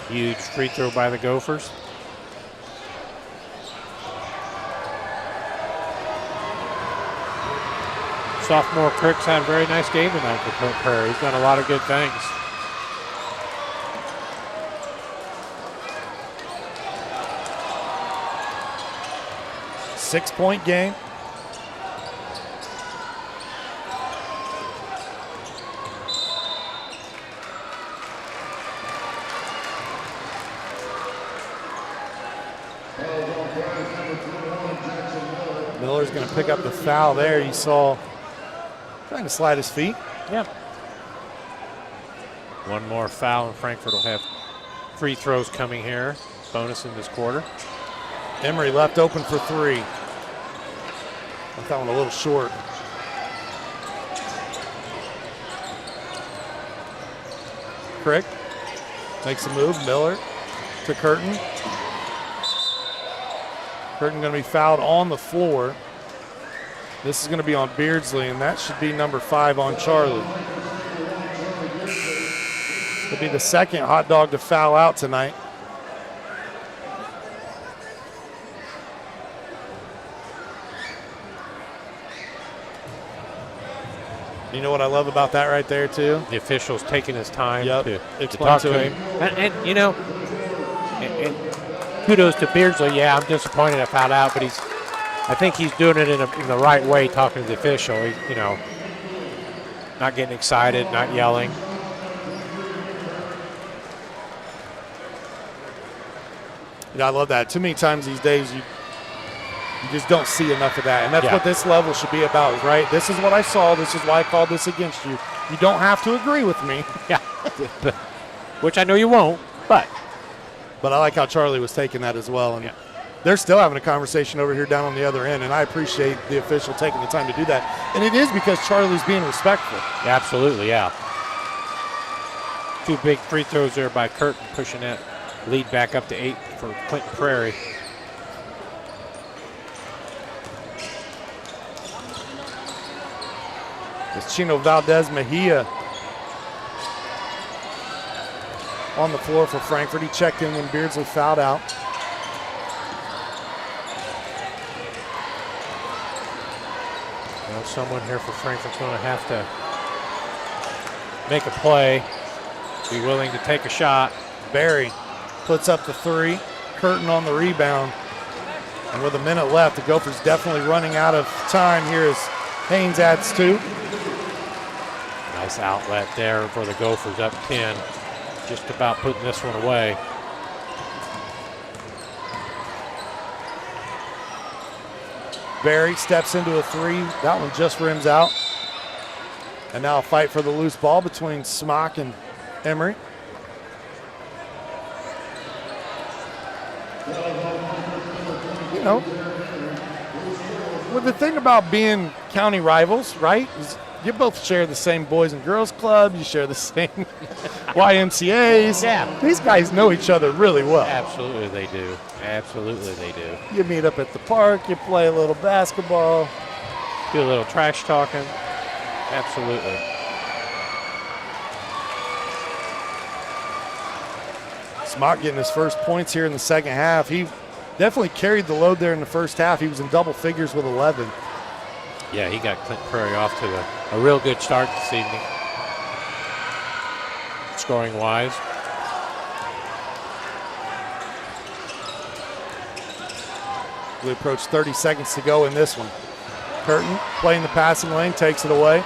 C: Huge free throw by the Gophers. Sophomore Crick's had a very nice game tonight for Clint Prairie. He's done a lot of good things.
B: Six-point game. Miller's going to pick up the foul there. You saw trying to slide his feet.
C: Yep. One more foul and Frankfurt will have free throws coming here. Bonus in this quarter.
B: Emery left open for 3. I that one a little short. Crick makes a move. Miller to Curtin. Curtin going to be fouled on the floor. This is going to be on Beardsley, and that should be number 5 on Charlie. It'll be the second hot dog to foul out tonight. You know what I love about that right there, too?
C: The official's taking his time to
B: explain
C: talk
B: to
C: to him. And you know, and kudos to Beardsley. Yeah, I'm disappointed I fouled out, but I think he's doing it in the right way, talking to the official. He's, you know, not getting excited, not yelling.
B: Yeah, I love that. Too many times these days you just don't see enough of that. And that's what this level should be about, right? This is what I saw. This is why I called this against you. You don't have to agree with me.
C: Yeah. Which I know you won't, but
B: I like how Charlie was taking that as well. And they're still having a conversation over here down on the other end, and I appreciate the official taking the time to do that. And it is because Charlie's being respectful.
C: Yeah, absolutely, yeah. 2 big free throws there by Curtin, pushing that lead back up to 8 for Clinton Prairie.
B: It's Chino Valdez Mejia on the floor for Frankfurt. He checked in when Beardsley fouled out.
C: Well, someone here for Frankfurt's going to have to make a play, be willing to take a shot.
B: Barry puts up the 3. Curtin on the rebound. And with a minute left, the Gophers definitely running out of time here as Haynes adds 2.
C: Nice outlet there for the Gophers, up 10. Just about putting this one away.
B: Barry steps into a 3. That one just rims out. And now a fight for the loose ball between Smock and Emery. you know, well, the thing about being county rivals, right, is you both share the same Boys and Girls Club. You share the same YMCAs.
C: Yeah.
B: These guys know each other really well.
C: Absolutely they do. Absolutely they do.
B: You meet up at the park. You play a little basketball.
C: Do a little trash talking. Absolutely.
B: Smock getting his first points here in the second half. He definitely carried the load there in the first half. He was in double figures with 11.
C: Yeah, he got Clinton Prairie off to a real good start this evening, scoring-wise.
B: We approach 30 seconds to go in this one. Curtin playing the passing lane, takes it away.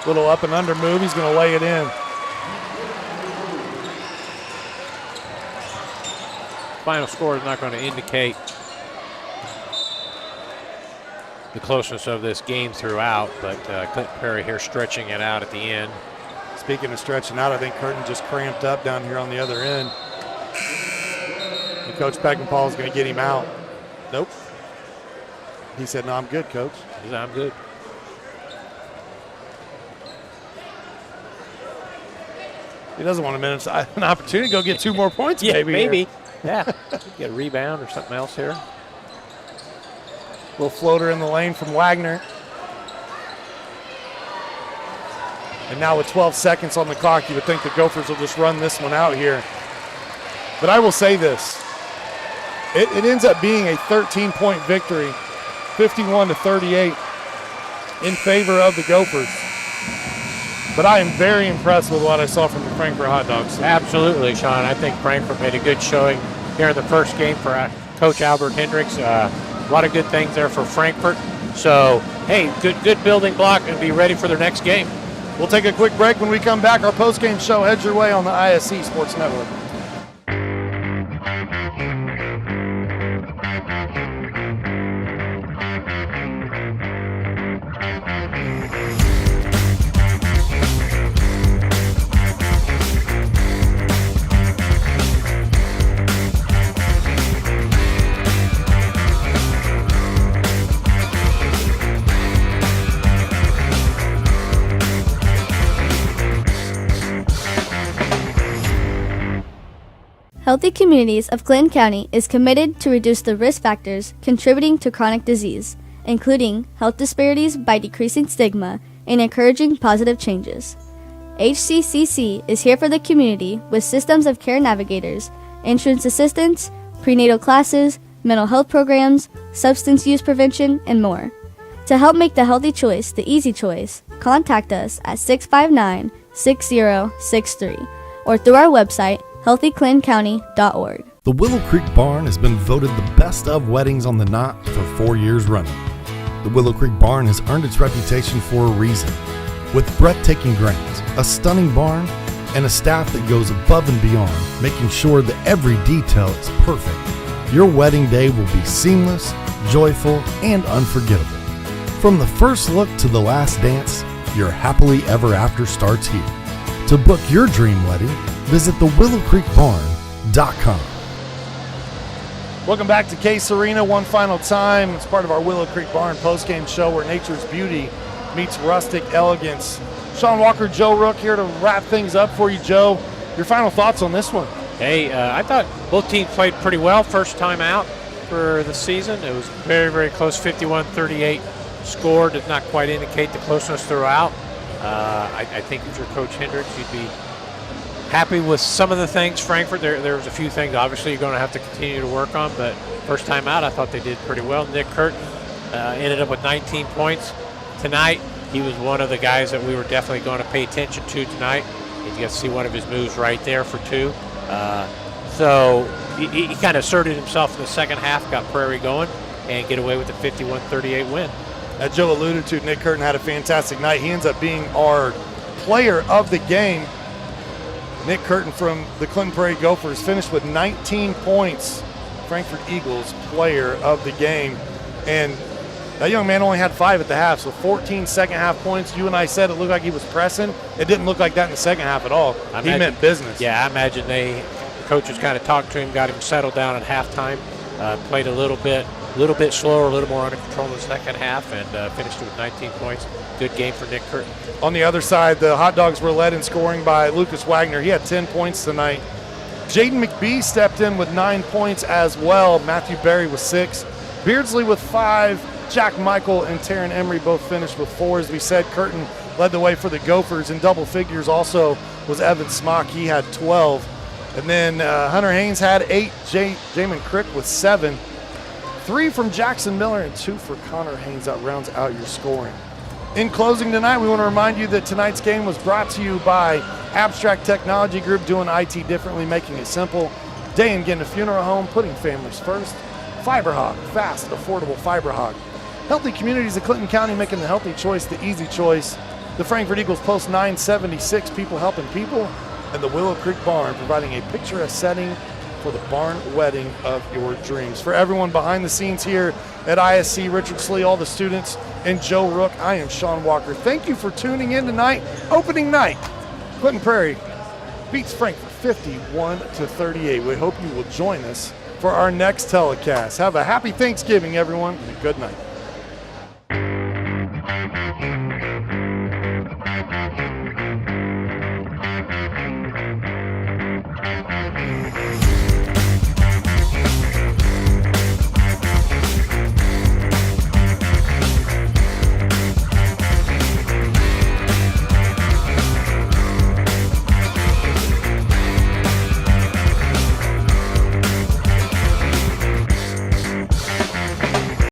B: Little up and under move, he's going to lay it in.
C: Final score is not going to indicate the closeness of this game throughout, but Clinton Prairie here stretching it out at the end.
B: Speaking of stretching out, I think Curtin just cramped up down here on the other end. And Coach Peckinpah is going to get him out. Nope. He said, no, I'm good, Coach.
C: He said, I'm good.
B: He doesn't want an opportunity to go get 2 more points,
C: Yeah, maybe.
B: Here.
C: Yeah. Get a rebound or something else here.
B: Little floater in the lane from Wagner. And now with 12 seconds on the clock, you would think the Gophers will just run this one out here. But I will say this. It ends up being a 13-point victory, 51-38 in favor of the Gophers. But I am very impressed with what I saw from the Frankfurt Hot Dogs.
C: Absolutely, Sean. I think Frankfurt made a good showing here in the first game for Coach Albert Hendricks. A lot of good things there for Frankfurt. So, hey, good building block and be ready for their next game.
B: We'll take a quick break. When we come back, our post-game show heads your way on the ISC Sports Network.
D: Healthy Communities of Clinton County is committed to reduce the risk factors contributing to chronic disease, including health disparities by decreasing stigma and encouraging positive changes. HCCC is here for the community with systems of care navigators, insurance assistance, prenatal classes, mental health programs, substance use prevention, and more. To help make the healthy choice the easy choice, contact us at 659-6063 or through our website, healthyclintoncounty.org.
F: The Willow Creek Barn has been voted the best of weddings on the Knot for 4 years running. The Willow Creek Barn has earned its reputation for a reason. With breathtaking grounds, a stunning barn, and a staff that goes above and beyond, making sure that every detail is perfect, your wedding day will be seamless, joyful, and unforgettable. From the first look to the last dance, your happily ever after starts here. To book your dream wedding, visit thewillowcreekbarn.com.
B: Welcome back to Case Arena one final time. It's part of our Willow Creek Barn postgame show where nature's beauty meets rustic elegance. Sean Walker, Joe Rook here to wrap things up for you, Joe. Your final thoughts on this one?
C: Hey, I thought both teams played pretty well first time out for the season. It was very, very close, 51-38 score. Did not quite indicate the closeness throughout. I think if you're Coach Hendricks, you'd be happy with some of the things. Frankfurt, there was a few things obviously you're going to have to continue to work on, but first time out, I thought they did pretty well. Nick Curtin ended up with 19 points tonight. He was one of the guys that we were definitely going to pay attention to tonight. You get to see one of his moves right there for 2. So he kind of asserted himself in the second half, got Prairie going, and get away with the 51-38 win.
B: As Joe alluded to, Nick Curtin had a fantastic night. He ends up being our player of the game. Nick Curtin from the Clinton Prairie Gophers finished with 19 points. Frankfurt Eagles player of the game. And that young man only had 5 at the half, so 14 second half points. You and I said it looked like he was pressing. It didn't look like that in the second half at all. He meant business.
C: Yeah, I imagine coaches kind of talked to him, got him settled down at halftime, played a little bit slower, a little more under control in the second half, and finished with 19 points. Good game for Nick Curtin.
B: On the other side, the Hot Dogs were led in scoring by Lucas Wagner. He had 10 points tonight. Jaden McBee stepped in with 9 points as well. Matthew Berry with 6. Beardsley with 5. Jack Michael and Taryn Emery both finished with 4. As we said, Curtin led the way for the Gophers. In double figures also was Evan Smock. He had 12. And then Hunter Haynes had 8. Jamin Crick with 7. 3 from Jackson Miller and 2 for Connor Haynes. That rounds out your scoring. In closing tonight, we want to remind you that tonight's game was brought to you by Abstract Technology Group, doing IT differently, making it simple. Day and Genda Funeral Home, putting families first. FiberHawk, fast, affordable FiberHawk. Healthy Communities of Clinton County, making the healthy choice the easy choice. The Frankfurt Eagles Post 976, people helping people. And the Willow Creek Barn, providing a picturesque setting for the barn wedding of your dreams. For everyone behind the scenes here at ISC, Richard Slee, all the students, and Joe Rook, I am Sean Walker. Thank you for tuning in tonight. Opening night, Clinton Prairie beats Frankfurt 51-38. We hope you will join us for our next telecast. Have a happy Thanksgiving, everyone, and a good night.